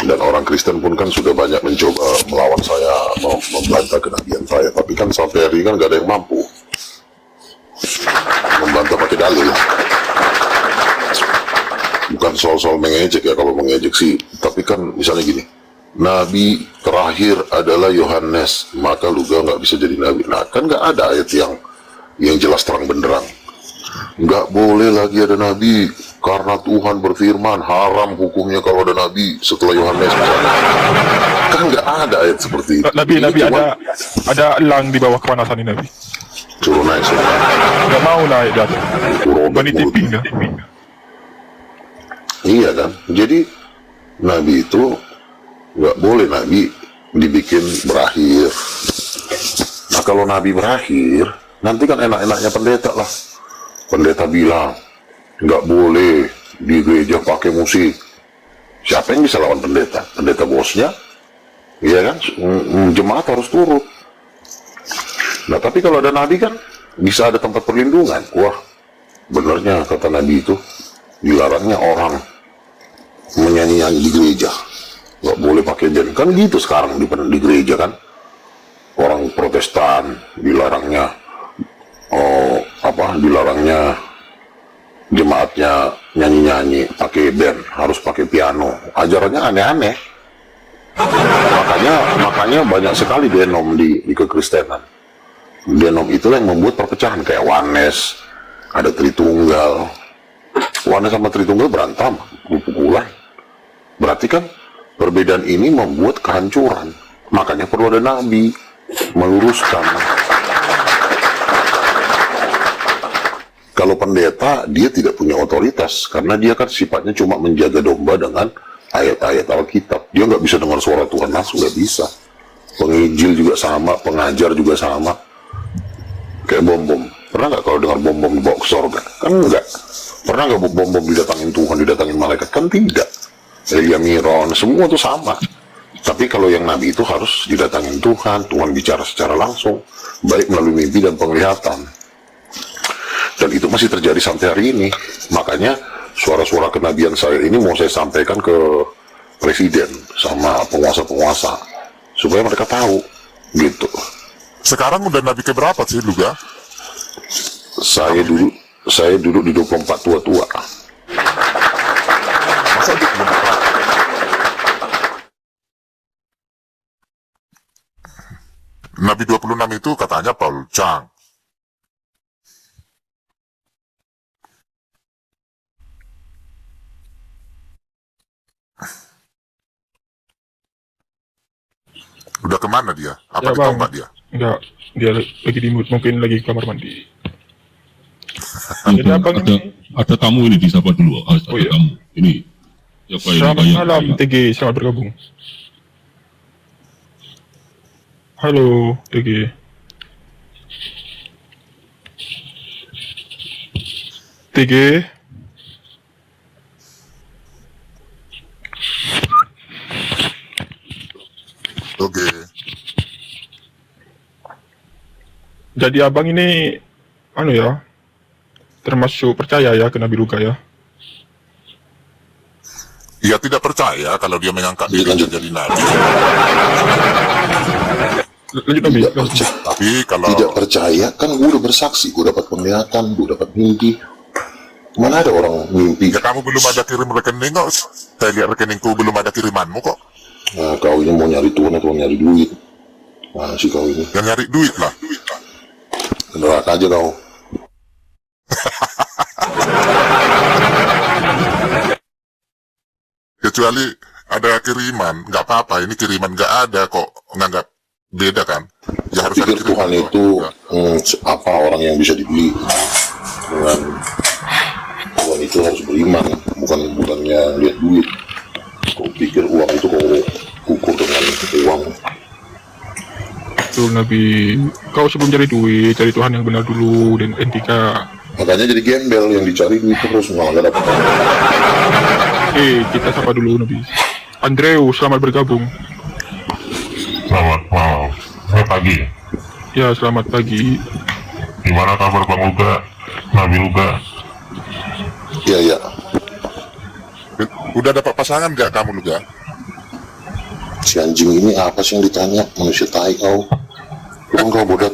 Dan orang Kristen pun kan sudah banyak mencoba melawan saya, membantah kenabian saya. Tapi kan sampai hari ini kan gak ada yang mampu membantah pakai dalil. Bukan soal mengejek ya, kalau mengejek sih. Tapi kan misalnya gini, Nabi terakhir adalah Yohanes, maka Luga nggak bisa jadi Nabi. Nah kan nggak ada ayat yang jelas terang benderang. Nggak boleh lagi ada Nabi karena Tuhan berfirman haram hukumnya kalau ada Nabi setelah Yohanes misalnya. Kan nggak ada ayat seperti itu. Nabi ada elang di bawah kepanasan ini Nabi. Suruh naik. Nggak mau naik dah. Bani tipping dah. Iya kan. Jadi Nabi itu nggak boleh Nabi dibikin berakhir. Nah kalau Nabi berakhir, nanti kan enak-enaknya pendeta lah. Pendeta bilang nggak boleh di gereja pakai musik. Siapa yang bisa lawan pendeta? Pendeta bosnya, iya kan? Jemaat harus turut. Nah tapi kalau ada Nabi kan bisa ada tempat perlindungan. Wah, benarnya kata Nabi itu dilarangnya orang menyanyi-nyanyi di gereja. Nggak boleh pakai band. Kan gitu sekarang di gereja kan. Orang Protestan dilarangnya dilarangnya jemaatnya nyanyi-nyanyi pakai band, harus pakai piano. Ajarannya aneh-aneh. Makanya banyak sekali denom di kekristenan. Denom itulah yang membuat perpecahan kayak Oneness, ada Tritunggal. Oneness sama Tritunggal berantem, pukul-pukulan. Berarti kan perbedaan ini membuat kehancuran. Makanya perlu ada Nabi meluruskan. Kalau pendeta, dia tidak punya otoritas karena dia kan sifatnya cuma menjaga domba dengan ayat-ayat Alkitab. Dia nggak bisa dengar suara Tuhan langsung, nggak bisa. Penginjil juga sama, pengajar juga sama. Kayak bom-bom. Pernah nggak kalau dengar bom-bom dibawa ke sorga? Kan enggak. Pernah nggak bom-bom didatangin Tuhan, didatangin malaikat? Kan tidak. Elia Miron, semua itu sama. Tapi kalau yang Nabi itu harus didatangin Tuhan, Tuhan bicara secara langsung, baik melalui mimpi dan penglihatan. Dan itu masih terjadi sampai hari ini. Makanya suara-suara kenabian saya ini mau saya sampaikan ke presiden sama penguasa-penguasa supaya mereka tahu gitu. Sekarang udah Nabi keberapa sih Luga? Saya duduk di 24 tua-tua. Masa di 24? Nabi 26 itu katanya Paul Chang. Udah kemana dia? Apa Ya, ditombak dia? Enggak, dia lagi di mute, mungkin lagi kamar mandi. Jadi ada tamu ini disapa dulu. Ada tamu. Ini siapa ini? Selamat malam TG, selamat bergabung. Halo TG. TG. Oke. Jadi abang ini termasuk percaya ya ke Nabi Luka ya? Ya tidak percaya kalau dia mengangkat diri jadi nabi. Lanjut Nabi. Tapi kalau tidak percaya, kan gue udah bersaksi, gue dapat penglihatan, gue dapat mimpi. Mana ada orang mimpi? ya kamu belum ada kirim rekening kok. Saya lihat rekeningku belum ada kirimanmu kok. Nah, kau ini mau nyari Tuhan atau nyari duit? Mana sih kau ini? Yang nyari duit lah. Neraka aja kau. Kecuali ada kiriman, nggak apa-apa. Ini kiriman nggak ada kok, nganggap beda kan? Ya harus ada Pikir Tuhan itu apa orang yang bisa dibeli dengan Tuhan itu harus beriman, bukannya lihat duit. Kau pikir uang itu kau ukur dengan uang? Betul Nabi. Kau sebelum cari duit, cari Tuhan yang benar dulu dan etika. Makanya jadi gembel yang dicari duit terus nggak dapat. Kita sapa dulu Nabi. Andreu, selamat bergabung. Selamat malam. Selamat pagi. Ya, selamat pagi. Gimana kabar Bang Luga? Nabi Luga? Iya. Udah dapat pasangan nggak kamu juga? Si anjing ini apa sih yang ditanya? Manusia tai kau. Turun kau bodat.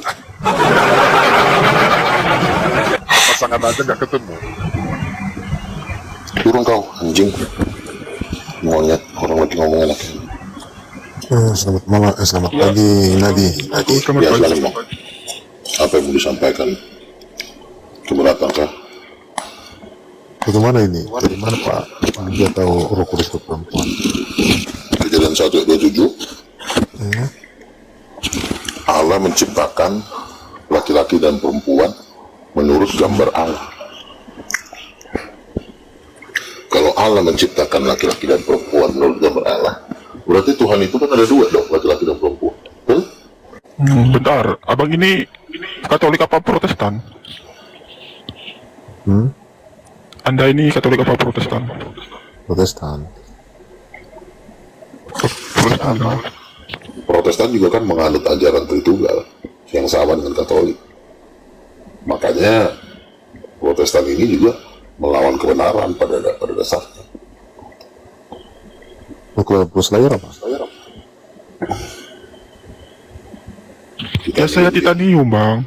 Pasangan aja nggak ketemu. Turun kau anjing. Monyet, orang lagi ngomong enak. Selamat malam, selamat pagi Nadi. Ya, selamat bang. Apa yang mau disampaikan? Keberatan kah? Bagaimana ini? Dari mana Pak? Dia tahu Roh Kudus itu perempuan. Kejadian 1:27. Allah menciptakan laki-laki dan perempuan menurut gambar Allah. Kalau Allah menciptakan laki-laki dan perempuan menurut gambar Allah, berarti Tuhan itu kan ada dua dong, laki-laki dan perempuan. Bentar, abang ini Katolik apa Protestan? Anda ini Katolik apa Protestan? Protestan. Protestan juga kan menganut ajaran Tritunggal yang sama dengan Katolik. Makanya Protestan ini juga melawan kebenaran pada dasarnya. Plus layar apa? Ya saya titanium bang.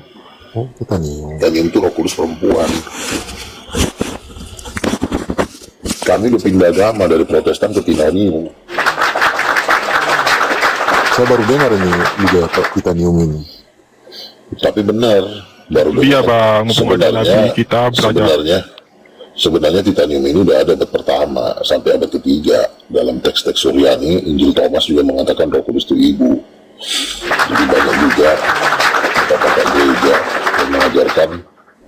Oh, titanium. Titanium itu Roh Kudus perempuan. Kami udah pindah agama dari Protestan ke titanium. Saya baru dengar ini juga titanium ini. Tapi benar, baru Iya bang, mumpung ada Nabi kita belajar. Sebenarnya titanium ini udah ada abad pertama sampai abad ketiga. Dalam teks-teks Suryani, Injil Thomas juga mengatakan Roh Kudus itu ibu. Jadi banyak juga kata-kata gereja yang mengajarkan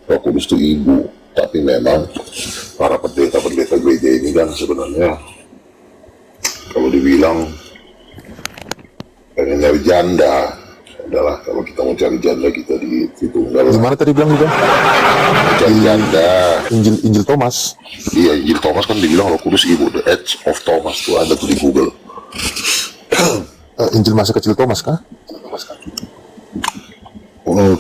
Roh Kudus itu ibu. Tapi memang para pendeta-pendeta gereja ini kan sebenarnya kalau dibilang pengen nyari janda adalah kalau kita mau cari janda kita di Tritunggal. Gimana tadi bilang juga? Cari janda. Injil Thomas. Iya, Injil Thomas kan dibilang Roh Kudus ibu, the Age of Thomas tuh ada tuh di Google. Injil masa kecil Thomas kah?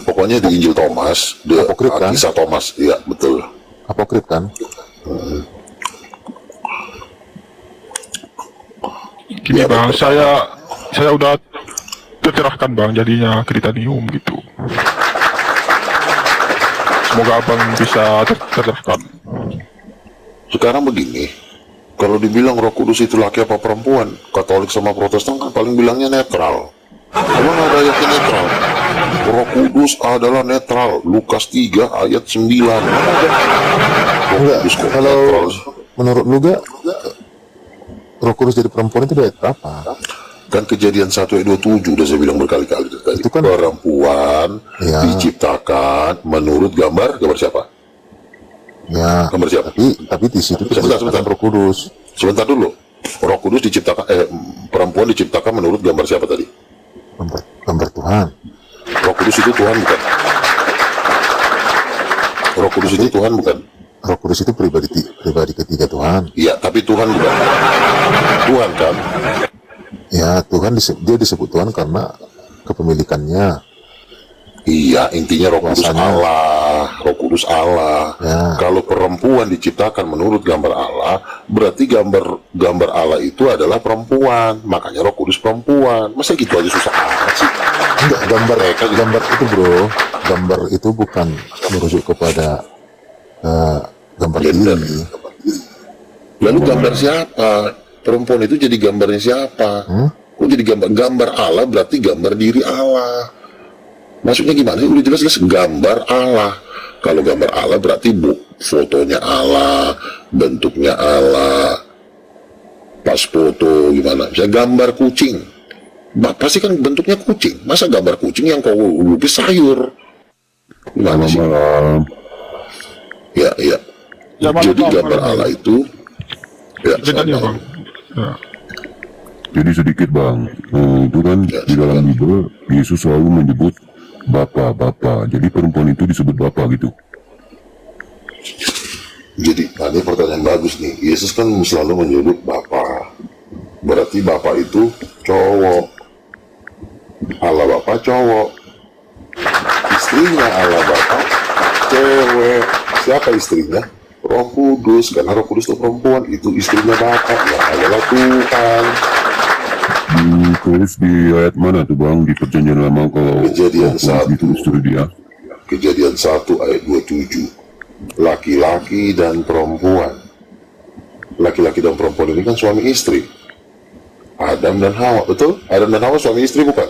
Pokoknya di Injil Thomas, the Apokrif kan? Kisah Thomas, iya betul. Apokrif kan? Gini bang, saya udah tercerahkan bang jadinya titanium gitu. Semoga abang bisa tercerahkan. Sekarang begini, kalau dibilang Roh Kudus itu laki apa perempuan, Katolik sama Protestan kan paling bilangnya netral. Emang ada ayatnya netral? Roh Kudus adalah netral. Lukas 3 ayat 9. Enggak, kalau menurut lu gak Roh Kudus jadi perempuan itu ayat berapa? Kan Kejadian 1 ayat 27 udah saya bilang berkali-kali tadi. Itu kan perempuan diciptakan menurut gambar siapa? Ya, Gambar siapa? tapi di situ Sebentar. diciptakan Roh Kudus. Sebentar dulu. Roh Kudus diciptakan, perempuan diciptakan menurut gambar siapa tadi? Gambar Tuhan. Roh Kudus itu Tuhan bukan? Roh Kudus itu Tuhan bukan? Roh Kudus itu pribadi ketiga Tuhan. Iya, tapi Tuhan bukan. Tuhan kan? Ya, Tuhan dia disebut Tuhan karena kepemilikannya. Iya, intinya Roh Kudus Kuasanya. Allah, Roh Kudus Allah. Ya. Kalau perempuan diciptakan menurut gambar Allah, berarti gambar Allah itu adalah perempuan. Makanya Roh Kudus perempuan. Masa gitu aja susah amat sih? Enggak, gambar itu bro, gambar itu bukan merujuk kepada gambar Gender. diri. Lalu gambar siapa? Perempuan itu jadi gambarnya siapa? Kok jadi gambar Allah berarti gambar diri Allah. Maksudnya gimana sih? Udah jelas-jelas gambar Allah. Kalau gambar Allah berarti fotonya Allah, bentuknya Allah. Pas foto gimana? Misalnya gambar kucing. Pasti kan bentuknya kucing. Masa gambar kucing yang kau lukis sayur? Gimana sih? Ya. Jadi gambar Allah itu ya, Bang. Jadi sedikit bang, itu kan di dalam Bible Yesus selalu menyebut Bapa. Jadi perempuan itu disebut Bapa gitu. Jadi, ini pertanyaan bagus nih. Yesus kan selalu menyebut Bapa. Berarti Bapa itu cowok. Allah Bapa cowok. Istrinya Allah Bapa cewek. Siapa istrinya? Roh Kudus. Karena Roh Kudus itu perempuan. Itu istrinya Bapa. Yang adalah Tuhan. Ditulis di ayat mana tuh bang? Di perjanjian lama kalau Kejadian 1. itu istri dia. Kejadian 1 ayat 27. Laki-laki dan perempuan. Laki-laki dan perempuan ini kan suami istri. Adam dan Hawa, betul? Adam dan Hawa suami istri bukan?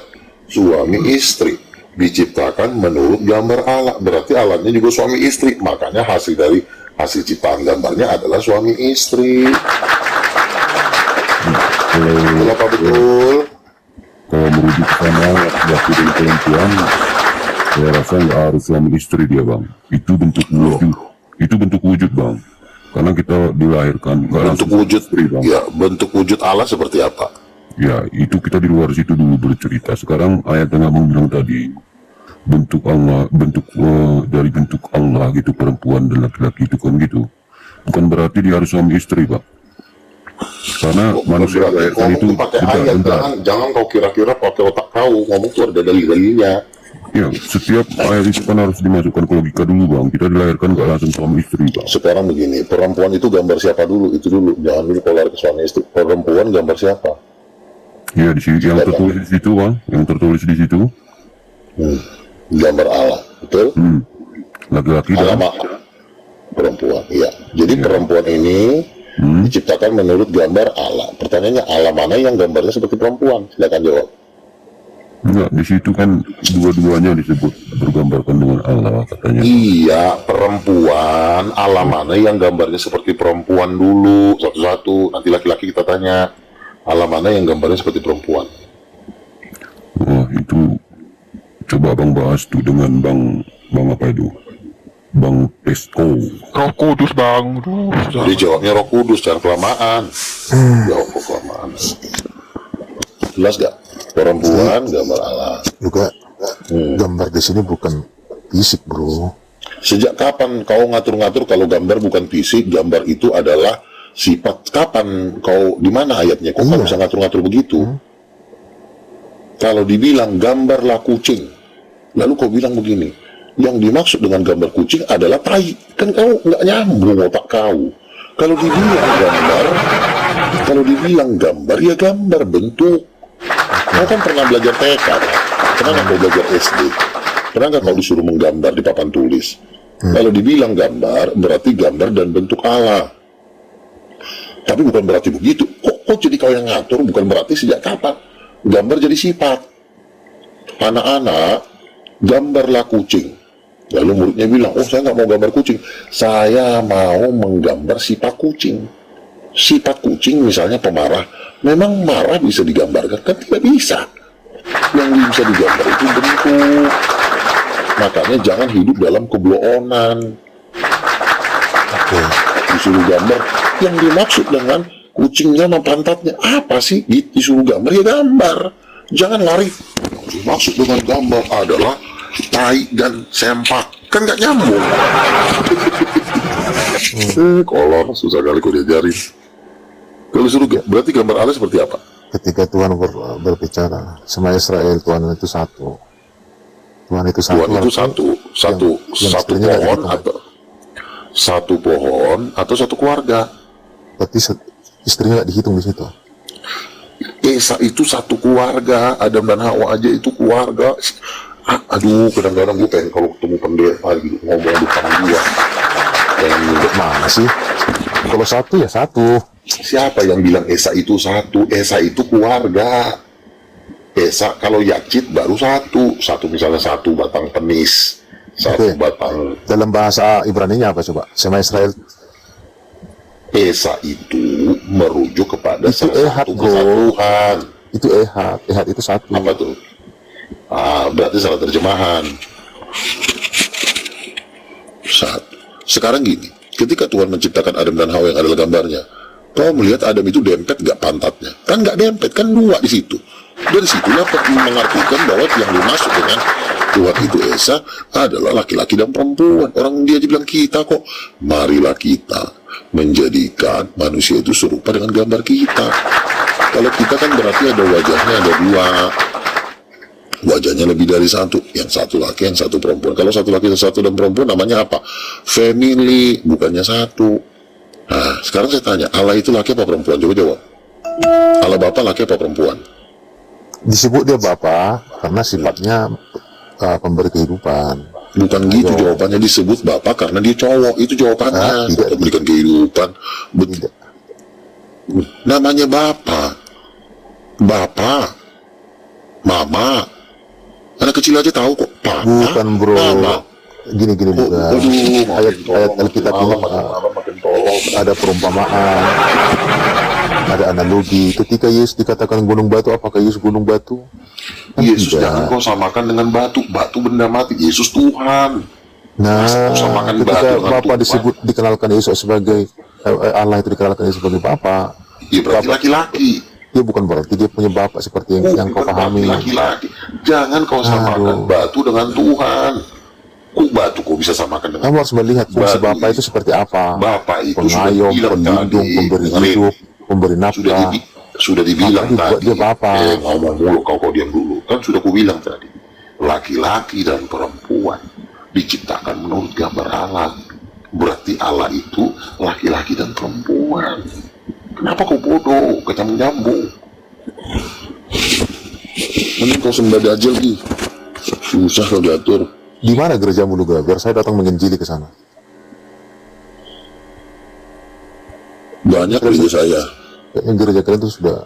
Suami istri. Diciptakan menurut gambar Allah. Berarti Allahnya juga suami istri. Makanya hasil ciptaan gambarnya adalah suami istri. Betul apa betul? Kalau merujuk ke sana laki dan perempuan, saya rasa nggak harus suami istri dia bang. Itu bentuk wujud. Itu bentuk wujud bang. Karena kita dilahirkan nggak Bentuk langsung wujud, istri bang. ya bentuk wujud Allah seperti apa? Ya itu kita di luar situ dulu bercerita. Sekarang ayat yang abang bilang tadi, bentuk Allah, dari bentuk Allah gitu, perempuan dan laki-laki itu kan gitu. Bukan berarti dia harus suami istri bang. Karena manusia dilahirkan itu pakai ayat, jangan kau kira-kira pakai otak kau, ngomong tuh ada dalil-dalilnya. Ya, setiap ayat itu kan harus dimasukkan ke logika dulu bang. Kita dilahirkan gak langsung suami istri bang. Sekarang begini, perempuan itu gambar siapa dulu? Itu dulu, jangan dulu kau lari ke suami istri. Perempuan gambar siapa? Ya, di sini yang tertulis di situ bang, yang tertulis di situ. Gambar Allah, betul? Laki-laki dan perempuan, iya. Jadi perempuan ini diciptakan menurut gambar Allah. Pertanyaannya, Allah mana yang gambarnya seperti perempuan? Silakan jawab. enggak, di situ kan dua-duanya disebut bergambarkan dengan Allah katanya. Iya, perempuan. Allah mana yang gambarnya seperti perempuan dulu, satu-satu. Nanti laki-laki kita tanya, Allah mana yang gambarnya seperti perempuan? Wah, itu coba abang bahas tuh dengan bang apa itu? Bang Pesko. Roh Kudus bang. Jadi jawabnya Roh Kudus, jangan kelamaan. Jawab kok kelamaan. Jelas gak? Perempuan gambar Allah. Juga gambar di sini bukan fisik bro. Sejak kapan kau ngatur-ngatur kalau gambar bukan fisik, gambar itu adalah sifat? Kapan kau, di mana ayatnya? Kok kau bisa ngatur-ngatur begitu? Kalau dibilang gambarlah kucing, lalu kau bilang begini, yang dimaksud dengan gambar kucing adalah tai. Kan kau nggak nyambung otak kau. Kalau dibilang gambar ya gambar bentuk. Kau kan pernah belajar TK, kan? Pernah nggak kau belajar SD? Pernah nggak kau disuruh menggambar di papan tulis? Kalau dibilang gambar, berarti gambar dan bentuk Allah. Tapi bukan berarti begitu. Kok jadi kau yang ngatur? Bukan berarti sejak kapan gambar jadi sifat. Anak-anak, gambarlah kucing. Lalu muridnya bilang, oh saya nggak mau gambar kucing. Saya mau menggambar sifat kucing. Sifat kucing misalnya pemarah. Memang marah bisa digambarkan? Kan tidak bisa. Yang bisa digambar itu bentuk. Makanya jangan hidup dalam kebloonan. Disuruh gambar yang dimaksud dengan kucingnya sama pantatnya apa sih? Disuruh gambar ya gambar, jangan lari. Dimaksud dengan gambar adalah tai dan sempak, kan nggak nyambung. Kolor susah kali kok diajarin. Kalau suruh berarti gambar Allah seperti apa? Ketika Tuhan berbicara sama Israel, Tuhan itu satu. Tuhan itu satu. Tuhan itu satu pohon atau satu pohon atau satu keluarga. Berarti istrinya nggak dihitung di situ. Esa itu satu keluarga, Adam dan Hawa aja itu keluarga. Aduh, kadang-kadang gue pengen kalau ketemu pendeta gitu ngomong depan dia. Mana sih? Kalau satu ya satu. Siapa yang bilang Esa itu satu? Esa itu keluarga. Esa kalau Yakcit baru satu misalnya satu batang penis, satu batang. Dalam bahasa Ibrani-nya apa coba? Sama Israel. Esa itu merujuk kepada itu salah satu kesatuan. Itu ehad itu satu. Apa tuh? Berarti salah terjemahan. Satu. Sekarang gini, ketika Tuhan menciptakan Adam dan Hawa yang adalah gambarnya, kau melihat Adam itu dempet gak pantatnya? Kan gak dempet, kan dua di situ. Dari situlah mengartikan bahwa yang dimaksud dengan Tuhan itu Esa adalah laki-laki dan perempuan. Orang dia bilang kita kok, marilah kita menjadikan manusia itu serupa dengan gambar kita. Kalau kita kan berarti ada wajahnya ada dua, wajahnya lebih dari satu, yang satu laki, yang satu perempuan. Kalau satu laki, satu dan perempuan namanya apa? Family, bukannya satu. Nah, sekarang saya tanya, Allah itu laki apa perempuan? Coba jawab. Allah Bapa laki apa perempuan? Disebut dia Bapa karena sifatnya pemberi kehidupan. Bukan gitu jawabannya, disebut Bapa karena dia cowok. Itu jawabannya. Tidak memberikan kehidupan. Namanya Bapa, Mama. Anak kecil aja tahu kok. Papa, bukan bro. Mama. Gini juga. Ayat Alkitab ini ada perumpamaan, ada analogi. Ketika Yesus dikatakan gunung batu, apakah Yesus gunung batu? Kan Yesus tidak. jangan kau samakan dengan batu. Batu benda mati. Yesus Tuhan. Nah, ketika Bapa dikenalkan Yesus sebagai Allah itu dikenalkan Yesus sebagai Bapa. Iya berarti laki-laki. Dia bukan berarti dia punya bapak seperti yang kau pahami. Laki-laki. Jangan kau samakan batu dengan Tuhan. Kok batu kau bisa samakan dengan? Kamu harus melihat fungsi bapak itu seperti apa. Bapak itu pengayom, pelindung, pemberi hidup, pemberi nafkah. Sudah dibilang tadi. Dia bapak. Ngomong mulu kau diam dulu. Kan sudah ku bilang tadi. Laki-laki dan perempuan diciptakan menurut gambar Allah. Berarti Allah itu laki-laki dan perempuan. Kenapa kau bodoh? Kecam nyambung. Mending kau sembah Dajjal lagi. Susah kau diatur. Di mana gerejamu Luga? Biar saya datang menginjili ke sana. Banyak gereja saya. Kayaknya gereja kalian tuh sudah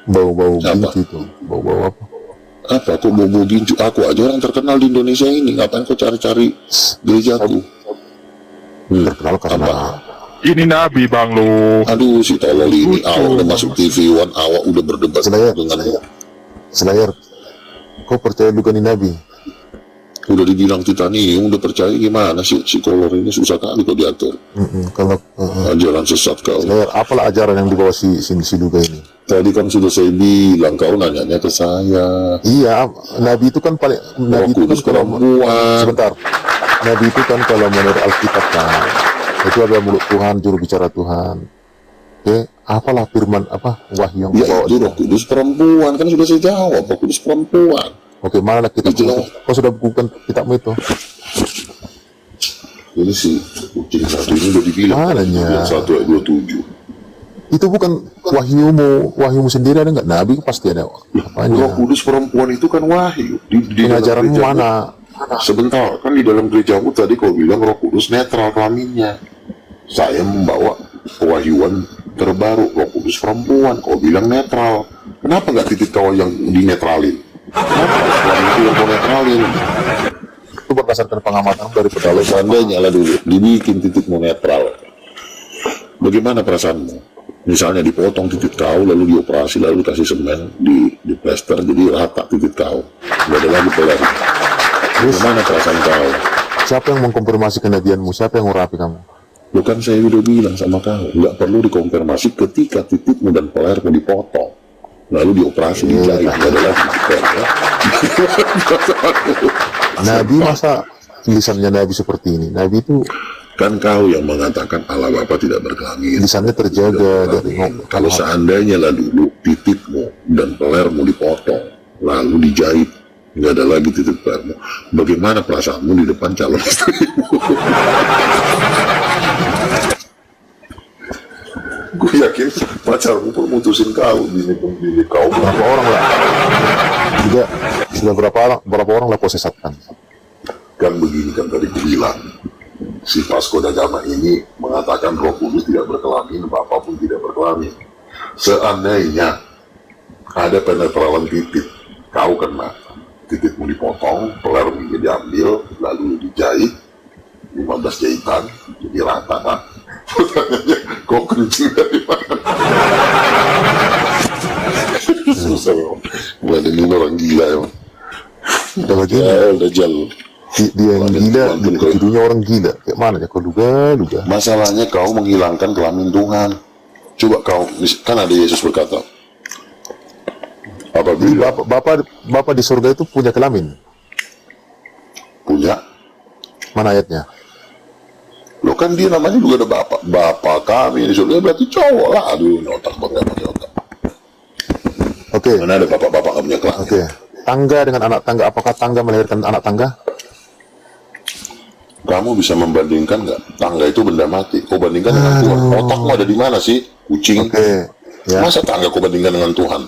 bau-bau gincu itu. Bau-bau apa? Apa? Kok bau-bau gincu? Aku aja orang terkenal di Indonesia ini. Ngapain kau cari-cari gerejaku? Terkenal karena ini Nabi bang lo. Aduh si tolol ini awak udah masuk TV One, awak udah berdebat dengan Slayer. Kau percaya juga nih Nabi? Udah dibilang titanium, udah percaya gimana sih? Si kolor ini susah kali kok diatur. Kalau ajaran sesat kau. Slayer, apalah ajaran yang dibawa si Luga ini? Tadi kan sudah saya bilang, kau nanyanya ke saya. Iya, Nabi itu kan paling Nabi itu kan kalau sebentar. Nabi itu kan kalau menurut Alkitab kan itu ada mulut Tuhan, juru bicara Tuhan. Oke, apalah firman apa wahyu yang dibawa? Itu Roh Kudus perempuan, kan sudah saya jawab, Roh Kudus perempuan. Oke, mana kitab itu? Kau sudah bukukan kitabmu itu? Ini sih kucing satu ini udah dibilang. Mananya? 1 ayat 27. Itu bukan wahyumu sendiri, ada nggak? Nabi pasti ada. Roh Kudus perempuan itu kan wahyu. Di pengajaranmu mana? Sebentar, kan di dalam gerejamu tadi kau bilang Roh Kudus netral kelaminnya. Saya membawa pewahyuan terbaru, Roh Kudus perempuan, kau bilang netral. Kenapa nggak titik kau yang dinetralin? Kenapa kelamin itu yang kau netralin? Itu berdasarkan pengamatan dari pedalai. Seandainya lah dulu, dibikin titikmu netral. Bagaimana perasaanmu? Misalnya dipotong titik kau, lalu dioperasi, lalu dikasih semen, di plester, jadi rata titik kau. Nggak ada lagi pelar. Bagaimana perasaan kau? Siapa yang mengkonfirmasi kenabianmu? Siapa yang merapi kamu? Lo kan saya udah bilang sama kamu, nggak perlu dikonfirmasi ketika titikmu dan pelermu dipotong, lalu dioperasi dijahit, nggak ada lagi. Nabi masa lisannya Nabi seperti ini? Nabi itu kan kau yang mengatakan Allah Bapa tidak berkelamin. lisannya terjaga dari Kalau seandainya lah dulu titikmu dan pelermu dipotong, lalu dijahit, nggak ada lagi titik pelermu, bagaimana perasaanmu di depan calon istrimu? Gue yakin pacarmu pun mutusin kau, bini kau. berapa orang lah juga sudah berapa orang lah kau sesatkan. Kan begini kan tadi gue bilang, si Vasco da Gama ini mengatakan Roh Kudus tidak berkelamin, Bapa pun tidak berkelamin. Seandainya ada penetralan titik, kau kena, titikmu dipotong, pelermu diambil, lalu dijahit, 15 jahitan, jadi rata kan? Pertanyaannya, kok kencing dari mana? Susah memang. Bukan ini orang gila emang. Udah lagi Udah jauh. dia yang gila, judulnya orang gila. Kayak mana ya kau duga. Masalahnya kau menghilangkan kelamin Tuhan. Coba kau, kan ada Yesus berkata, Jadi bapak di surga itu punya kelamin? punya, Mana ayatnya? lo kan dia namanya juga ada bapak kami di surga, berarti cowok lah. Aduh, otak banget pakai otak. Oke. Mana ada bapak-bapak nggak punya kelamin? Oke. Tangga dengan anak tangga, apakah tangga melahirkan anak tangga? Kamu bisa membandingkan nggak? Tangga itu benda mati. Kau bandingkan dengan Tuhan. Otakmu ada di mana sih? Kucing. Oke. Ya. Masa tangga kau bandingkan dengan Tuhan?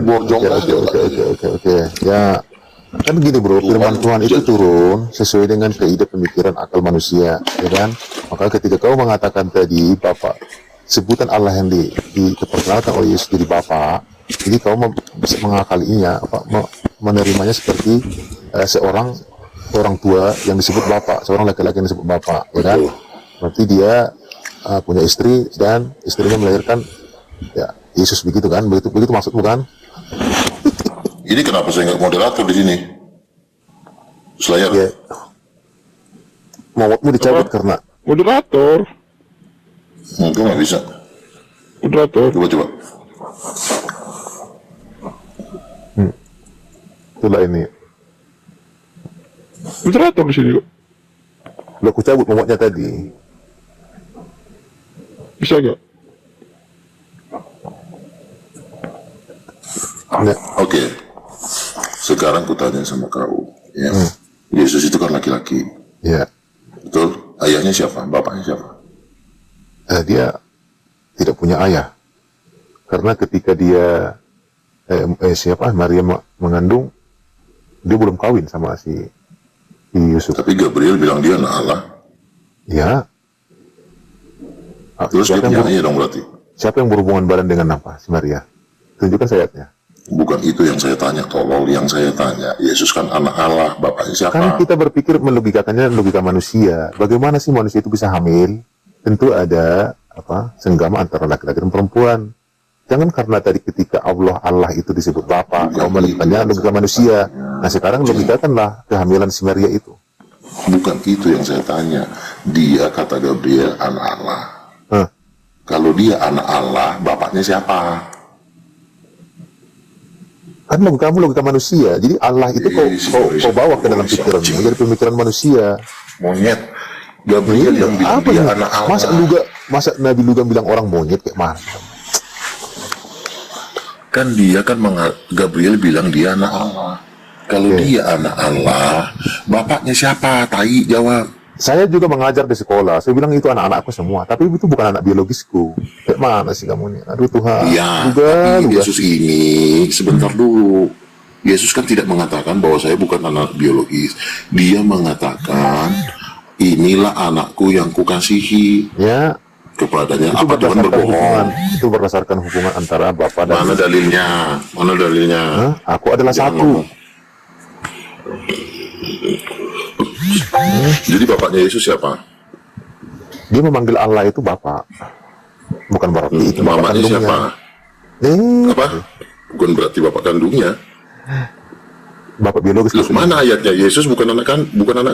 Borjong aja otaknya. Oke. Ya, kan begini bro, firman Tuhan itu turun sesuai dengan kaidah pemikiran akal manusia, ya kan? Maka ketika kau mengatakan tadi Bapak, sebutan Allah yang diperkenalkan oleh Yesus jadi Bapak, jadi kau bisa mengakalinya, menerimanya seperti seorang orang tua yang disebut Bapak, seorang laki-laki yang disebut Bapak, ya kan? Berarti dia punya istri dan istrinya melahirkan ya Yesus, begitu kan? Begitu maksudmu kan? Ini kenapa saya nggak moderator di sini? Selayar. Ya. Mau dicabut karena Moderator. Kok nggak bisa? Moderator. Coba. Itulah ini. Moderator di sini kok. Lo aku cabut momotnya tadi. Bisa gak? Oke. Sekarang ku tanya sama kau, ya. Yesus itu kan laki-laki. Ya. Betul? Ayahnya siapa? Bapaknya siapa? Dia tidak punya ayah. Karena ketika dia Maria mengandung, dia belum kawin sama si Yusuf. Tapi Gabriel bilang dia anak Allah. Ya. Terus dia punya ayah dong berarti? Siapa yang berhubungan badan dengan apa? Si Maria. Tunjukkan ayatnya. Bukan itu yang saya tanya, tolol. Yang saya tanya, Yesus kan anak Allah, bapaknya siapa? Kan kita berpikir melogikakannya logika manusia. Bagaimana sih manusia itu bisa hamil? Tentu ada senggama antara laki-laki dan perempuan. Jangan karena tadi ketika Allah itu disebut Bapa, kau melihatnya logika manusia. Nah sekarang logikakanlah kehamilan si Maria itu. Bukan itu yang saya tanya. Dia kata Gabriel anak Allah. Kalau dia anak Allah, bapaknya siapa? Kan logika manusia. Jadi Allah itu kau bawa ke dalam pikiranmu, jadi pemikiran manusia. Monyet. Gabriel yang bilang dia anak Allah. Masa Nabi Luga bilang orang monyet kayak mana? Kan dia kan Gabriel bilang dia anak Allah. Kalau dia anak Allah, bapaknya siapa? Tai, jawab. Saya juga mengajar di sekolah. Saya bilang itu anak-anakku semua, tapi itu bukan anak biologisku. Kayak mana sih kamu ini? Aduh Tuhan. Iya, tapi Yesus ini sebentar dulu. Yesus kan tidak mengatakan bahwa saya bukan anak biologis. Dia mengatakan inilah anakku yang kukasihi. Ya. Kepadanya apa Tuhan berbohong? Itu berdasarkan hubungan antara Bapa dan Mana dalilnya? Mana dalilnya? Aku adalah satu. Jadi bapaknya Yesus siapa? Dia memanggil Allah itu Bapa. Bukan berarti itu mamanya siapa? Apa? Bukan berarti bapak kandungnya. Bapak biologis Loh, maksudnya. mana ayatnya? Yesus bukan anak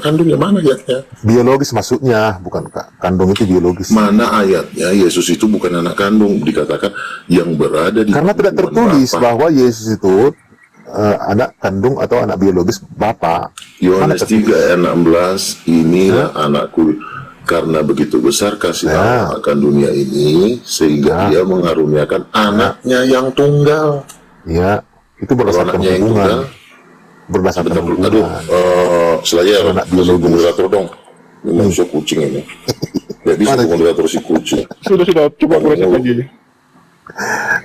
kandung, ya mana ayatnya? Biologis maksudnya, bukan kandung itu biologis. Mana ayatnya Yesus itu bukan anak kandung, dikatakan yang berada di Karena tidak tertulis bahwa Yesus itu anak kandung atau anak biologis Bapa. Yohanes 3 ayat 16, inilah anakku, karena begitu besar kasih Allah akan dunia ini sehingga dia mengaruniakan anaknya yang tunggal. Ya, itu berdasarkan anaknya yang hubungan. tunggal, Berdasarkan hubungan. aduh, selaya Anak biologis moderator dong. Ini manusia kucing ini. Gak bisa moderator si kucing. Sudah, coba aku recek lagi.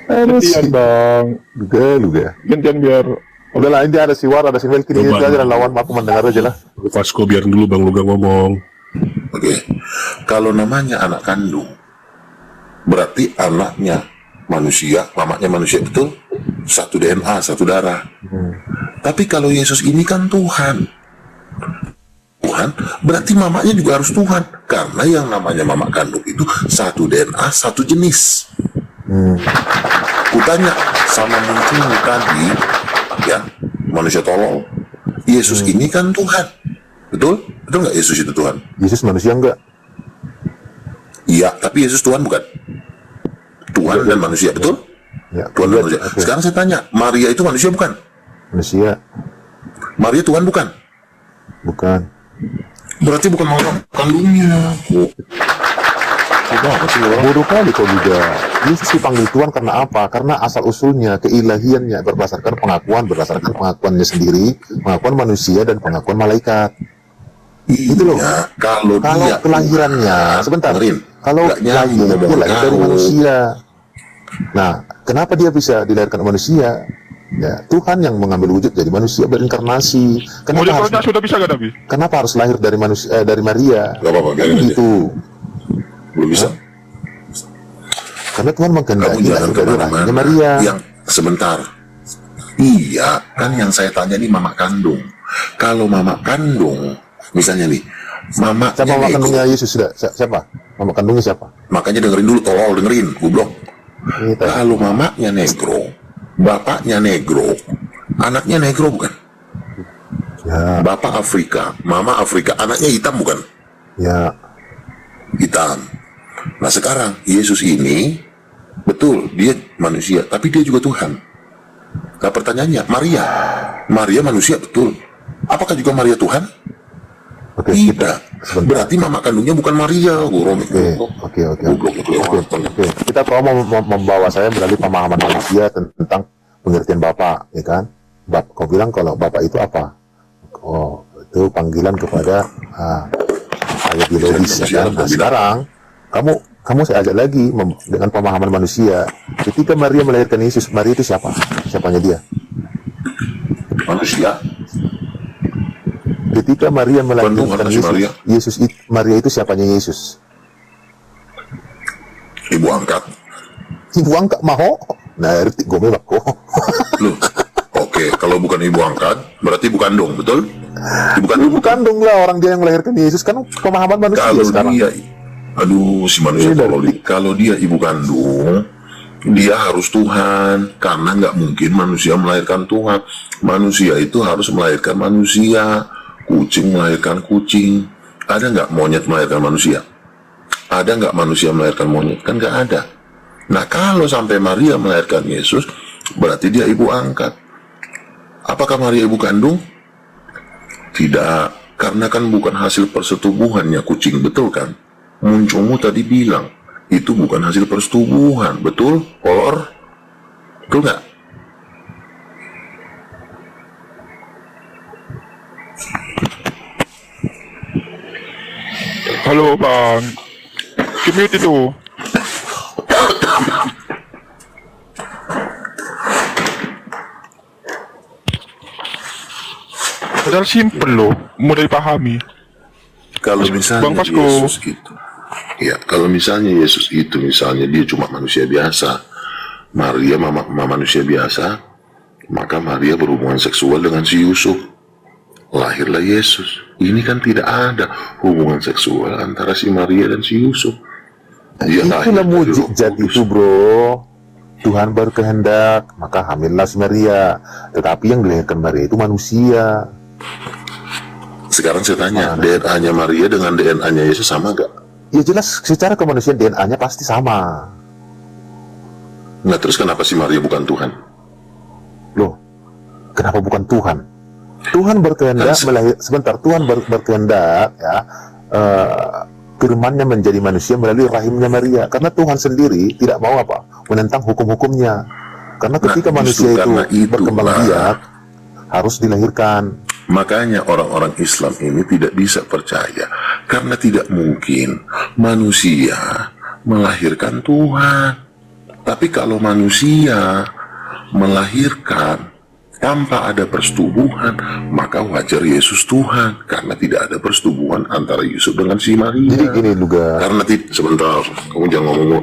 Gantian bang. Juga. Gantian biar. Udahlah, ini ada si War, ada si Melkin, ini aja dan lawan aku mendengar aja lah. Vasco biarin dulu Bang Luga ngomong. Oke, kalau namanya anak kandung, berarti anaknya manusia, mamanya manusia, betul? Satu DNA, satu darah. Tapi kalau Yesus ini kan Tuhan, berarti mamanya juga harus Tuhan, karena yang namanya mama kandung itu satu DNA, satu jenis. Kutanya sama muncul tadi, ya, manusia tolol. Yesus ini kan Tuhan, betul? Betul nggak Yesus itu Tuhan? Yesus manusia enggak? Iya, tapi Yesus Tuhan bukan? Tuhan dan manusia, betul? Ya, Tuhan dan manusia. Sekarang saya tanya, Maria itu manusia bukan? Manusia. Maria Tuhan bukan? Bukan. Berarti bukan mama kandungnya. Bodoh kali kau juga. Yesus dipanggil Tuhan karena apa? Karena asal usulnya, keilahiannya berdasarkan pengakuannya sendiri, pengakuan manusia dan pengakuan malaikat. Itu loh. Kalau dia kelahirannya, sebentar. Kalau lahir dia lahir dari manusia. Nah, kenapa dia bisa dilahirkan manusia? Ya, Tuhan yang mengambil wujud jadi manusia berinkarnasi. Sudah bisa gak Nabi? Kenapa harus lahir dari manusia, dari Maria? Gak apa-apa, gitu. Belum bisa. Karena Tuhan menghendaki lahir dari rahimnya Maria. Yang sebentar. Iya, kan yang saya tanya ini mama kandung. Kalau mama kandung, misalnya nih, mama kandungnya Yesus sudah siapa? Mama kandungnya siapa? Makanya dengerin dulu, tolol dengerin, goblok. Kalau mamanya negro, bapaknya negro, anaknya negro bukan? Ya. Bapak Afrika, mama Afrika, anaknya hitam bukan? Ya. Hitam. Nah sekarang Yesus ini betul dia manusia, tapi dia juga Tuhan. Nah pertanyaannya, Maria manusia betul. Apakah juga Maria Tuhan? Tidak. Berarti mama kandungnya bukan Maria. Oke. Kita mau membawa saya melalui pemahaman manusia tentang pengertian Bapak, ya kan? Kau bilang kalau Bapak itu apa? Oh, itu panggilan kepada ayat biologis, ya kan? Nah, sekarang kamu saya ajak lagi dengan pemahaman manusia. Ketika Maria melahirkan Yesus, Maria itu siapa? Siapanya dia? Manusia. Ketika Maria melahirkan Yesus, Maria itu siapanya Yesus? Ibu angkat. Ibu angkat maho? Nah, erti gue memang kok. Loh, oke, kalau bukan ibu angkat, berarti ibu kandung, betul? Ibu kandung lah, orang dia yang melahirkan Yesus, kan pemahaman manusia kalau sekarang. Si manusia kalau dia ibu kandung, dia harus Tuhan, karena nggak mungkin manusia melahirkan Tuhan. Manusia itu harus melahirkan manusia. Kucing melahirkan kucing. Ada nggak monyet melahirkan manusia? Ada nggak manusia melahirkan monyet? Kan nggak ada. Nah kalau sampai Maria melahirkan Yesus, berarti dia ibu angkat. Apakah Maria ibu kandung? Tidak, karena kan bukan hasil persetubuhannya kucing, betul kan? Munculmu tadi bilang itu bukan hasil persetubuhan, betul? Kolor, betul nggak? Halo bang, mute itu. Padahal simple loh, mudah dipahami. Kalau misalnya Yesus gitu, ya kalau misalnya Yesus itu misalnya dia cuma manusia biasa, Maria mama manusia biasa, maka Maria berhubungan seksual dengan si Yusuf, lahirlah Yesus. Ini kan tidak ada hubungan seksual antara si Maria dan si Yusuf. Itulah mujizat itu, bro. Tuhan berkehendak, maka hamillah si Maria. Tetapi yang dilahirkan Maria itu manusia. Sekarang saya tanya, DNA-nya Maria dengan DNA-nya Yesus sama nggak? Ya jelas secara kemanusiaan DNA-nya pasti sama. Nah terus kenapa si Maria bukan Tuhan? Loh, kenapa bukan Tuhan? Tuhan berkehendak sebentar, Tuhan berkehendak ya, firman-Nya menjadi manusia melalui rahimnya Maria, karena Tuhan sendiri tidak mau menentang hukum-hukumnya, karena ketika manusia itu berkembang biak harus dilahirkan. Makanya orang-orang Islam ini tidak bisa percaya, karena tidak mungkin manusia melahirkan Tuhan. Tapi kalau manusia melahirkan tanpa ada persetubuhan, maka wajar Yesus Tuhan, karena tidak ada persetubuhan antara Yusuf dengan si Maria. Jadi gini juga. Karena sebentar, kamu jangan ngomong.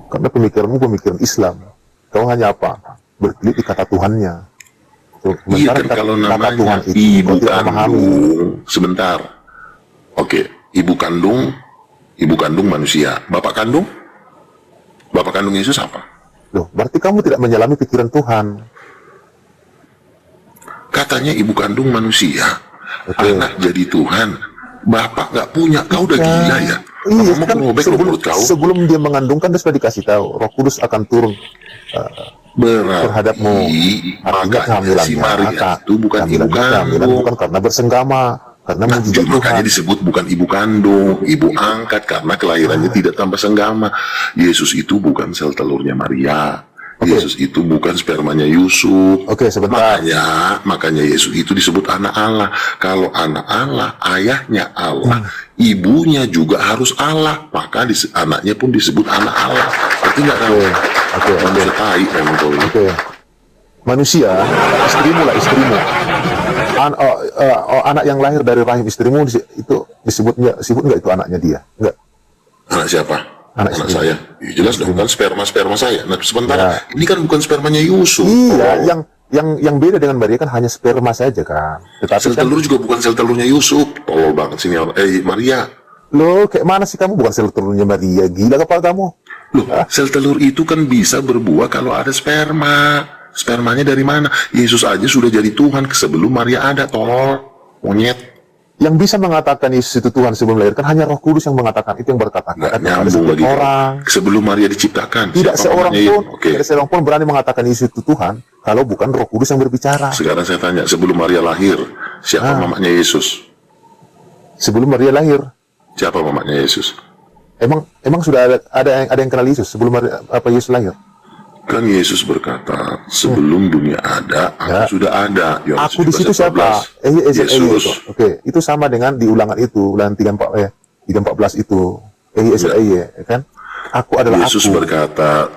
Karena pemikiranmu pemikiran Islam. Kau hanya berkelit di kata Tuhannya. Iya kan, kalau namanya ibu kandung, sebentar. Oke, ibu kandung manusia. Bapak kandung Yesus apa? Loh, berarti kamu tidak menyelami pikiran Tuhan. Katanya ibu kandung manusia, anak jadi Tuhan, bapak nggak punya. Kau udah gila ya? Iya, kan sebelum dia mengandungkan dia sudah dikasih tahu, Roh Kudus akan turun terhadapmu. Artinya kehamilannya si Maria itu bukan ibu kandung, bukan karena bersenggama, karena mujizat Tuhan. Makanya disebut bukan ibu kandung, ibu angkat, karena kelahirannya tidak tanpa senggama. Yesus itu bukan sel telurnya Maria. Yesus itu bukan spermanya Yusuf. Sebentar. Makanya Yesus itu disebut anak Allah. Kalau anak Allah, ayahnya Allah, ibunya juga harus Allah, maka anaknya pun disebut anak Allah. Berarti nggak tahu? Manusia tai memang kau ini. Manusia, istrimu. Anak yang lahir dari rahim istrimu itu disebut nggak itu anaknya dia? Enggak. Anak siapa? Anak saya. Ya, jelas dong, kan sperma saya. Nah sebentar, ini kan bukan spermanya Yusuf. Iya, yang beda dengan Maria kan hanya sperma saja kan. Tetapi sel telur juga bukan sel telurnya Yusuf. Tolol banget sini Maria. Loh, kayak mana sih kamu bukan sel telurnya Maria? Gila kepala kamu. Loh, sel telur itu kan bisa berbuah kalau ada sperma. Spermanya dari mana? Yesus aja sudah jadi Tuhan sebelum Maria ada, tolol, monyet. Yang bisa mengatakan Yesus itu Tuhan sebelum melahirkan hanya Roh Kudus yang mengatakan itu, yang berkata-kata. Nyambung lagi orang sebelum Maria diciptakan. Tidak seorang pun berani mengatakan Yesus itu Tuhan kalau bukan Roh Kudus yang berbicara. Sekarang saya tanya, sebelum Maria lahir, siapa mamanya Yesus? Sebelum Maria lahir, siapa mamanya Yesus? Emang sudah ada yang kenal Yesus sebelum Yesus lahir? Kan Yesus berkata, sebelum dunia ada, aku sudah ada. Yohanes aku di situ siapa? Yesus. Itu sama dengan di ulangan itu, ulangan 3:14 itu. Kan? Aku adalah Yesus aku. Berkata,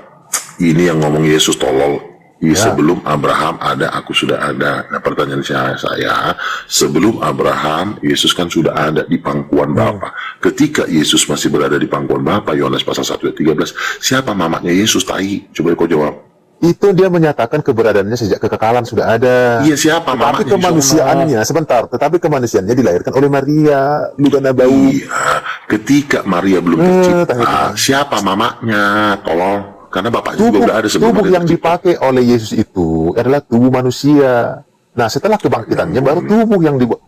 ini yang ngomong Yesus, tolol. Sebelum Abraham ada, aku sudah ada. Nah pertanyaan saya, sebelum Abraham, Yesus kan sudah ada di pangkuan Bapa. Ketika Yesus masih berada di pangkuan Bapa, Yohanes pasal 1:13, siapa mamanya Yesus? Tai, coba kau jawab. Itu dia menyatakan keberadaannya sejak kekekalan sudah ada. Iya, siapa mamanya? Tapi kemanusiaannya, sebentar, kemanusiaannya dilahirkan oleh Maria, Luka Nabawi. Iya, ketika Maria belum tercipta, siapa mamanya? Tolong. Karena bapaknya juga udah ada sebelum tubuh yang dipakai oleh Yesus itu adalah tubuh manusia. Nah, setelah kebangkitannya baru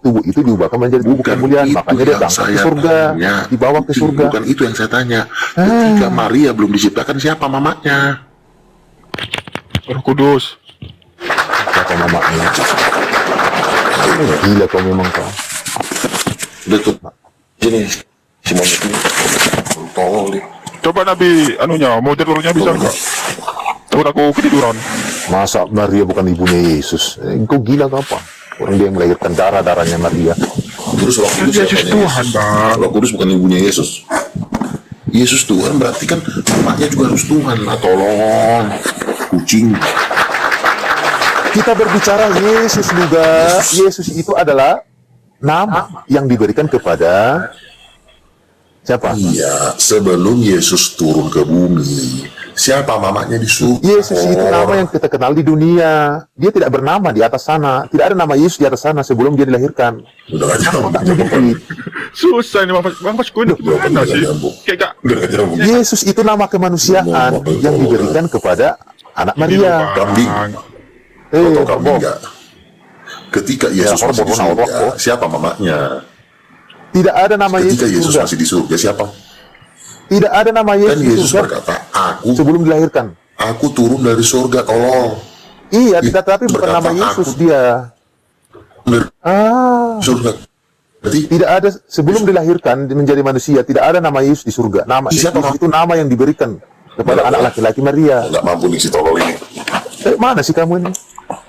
tubuh itu diubahkan menjadi tubuh kemuliaan. Makanya dia bangkit ke surga, dibawa ke surga. Bukan itu yang saya tanya. Ketika Maria belum diciptakan, siapa mamanya? Roh Kudus. Siapa mamanya? Gila kau memang kau. Betul. Ini si monyet ini tolol nih. Coba Nabi mau telurnya bisa enggak? Takut aku ketiduran. Masa Maria bukan ibunya Yesus? Engkau gila apa? Orang dia yang melahirkan darahnya Maria. Terus Roh Kudus Yesus Tuhan, Bang. Roh Kudus bukan ibunya Yesus. Yesus Tuhan berarti kan bapaknya juga harus Tuhan lah, tolong. Kucing. Kita berbicara Yesus juga. Yesus itu adalah nama yang diberikan kepada siapa? Iya, sebelum Yesus turun ke bumi, Siapa mamanya di surga? Yesus itu nama yang kita kenal di dunia. Dia tidak bernama di atas sana. Tidak ada nama Yesus di atas sana sebelum dia dilahirkan. Udah gak jauh. Susah ini Bang Fasko ini gimana sih? Kayak gak Yesus itu nama kemanusiaan yang diberikan kepada anak Maria. Kambing. Kau kambing nggak? Ketika Yesus masih di surga, siapa mamanya? Tidak ada nama Ketika Yesus Yesus masih di surga, siapa? Tidak ada nama Yesus Dan di Yesus surga berkata, aku sebelum dilahirkan. Aku turun dari surga, tolong. Iya, tapi bukan nama Yesus dia. Surga. Berarti tidak ada sebelum dilahirkan menjadi manusia, tidak ada nama Yesus di surga. Nama Yesus itu nama yang diberikan kepada anak laki-laki Maria. nggak mampu nih si tolol ini. Mana sih kamu ini?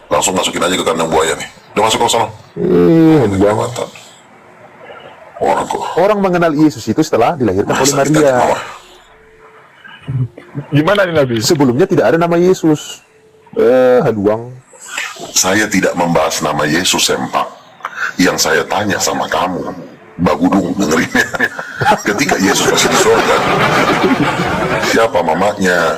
Langsung masukin aja ke kandang buaya nih. Udah masuk ke sana. Kelewatan. Orang mengenal Yesus itu setelah dilahirkan oleh Maria. Gimana nih Nabi? Sebelumnya tidak ada nama Yesus. Haluang. Saya tidak membahas nama Yesus, Sempak. Yang saya tanya sama kamu, Bagudung, dengerinnya. Ketika Yesus masih di surga, siapa mamanya?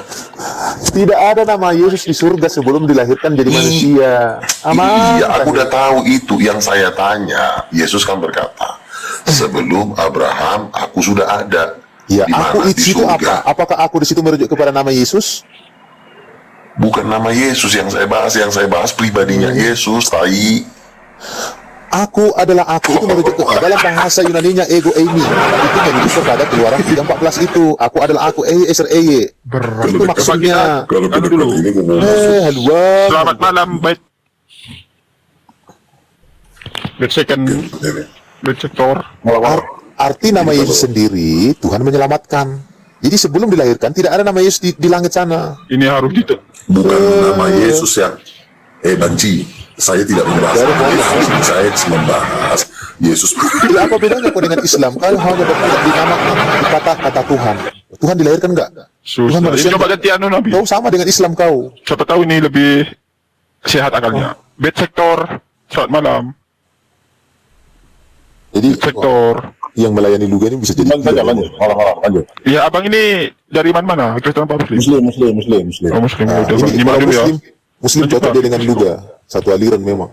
Tidak ada nama Yesus di surga sebelum dilahirkan jadi manusia. Iya, aku udah tahu itu. Yang saya tanya, Yesus kan berkata, sebelum Abraham, aku sudah ada. Ya, aku di situ apa? Apakah aku di situ merujuk kepada nama Yesus? Bukan nama Yesus yang saya bahas pribadinya Yesus, tai. Aku adalah aku, itu merujuk ke dalam bahasa Yunaninya ego eimi. Itu merujuk kepada Keluaran 3:14 itu. Aku adalah aku, eser eye. Itu maksudnya. Kalau dulu ini haluan. Selamat malam, baik. Bed sektor. Arti nama Yesus sendiri, Tuhan menyelamatkan. Jadi sebelum dilahirkan, tidak ada nama Yesus di langit sana. Ini harus gitu. Bukan nama Yesus yang Banci. Saya tidak membahas Yesus. Saya membahas Yesus. Tidak apa bedanya kok dengan Islam? Kalau hanya dinamakan di kata Tuhan. Tuhan dilahirkan enggak? Tuhan manusia. Coba ganti anu Nabi. Kau sama dengan Islam kau. Siapa tahu ini lebih sehat akalnya. Bed sektor. Selamat malam. Jadi sektor yang melayani Luga ini bisa jadi lanjut. Lanjut. Ya abang ini dari mana? Kristen apa Muslim? Muslim. Oh Muslim. Muslim cocok dia dengan Luga. Satu aliran memang.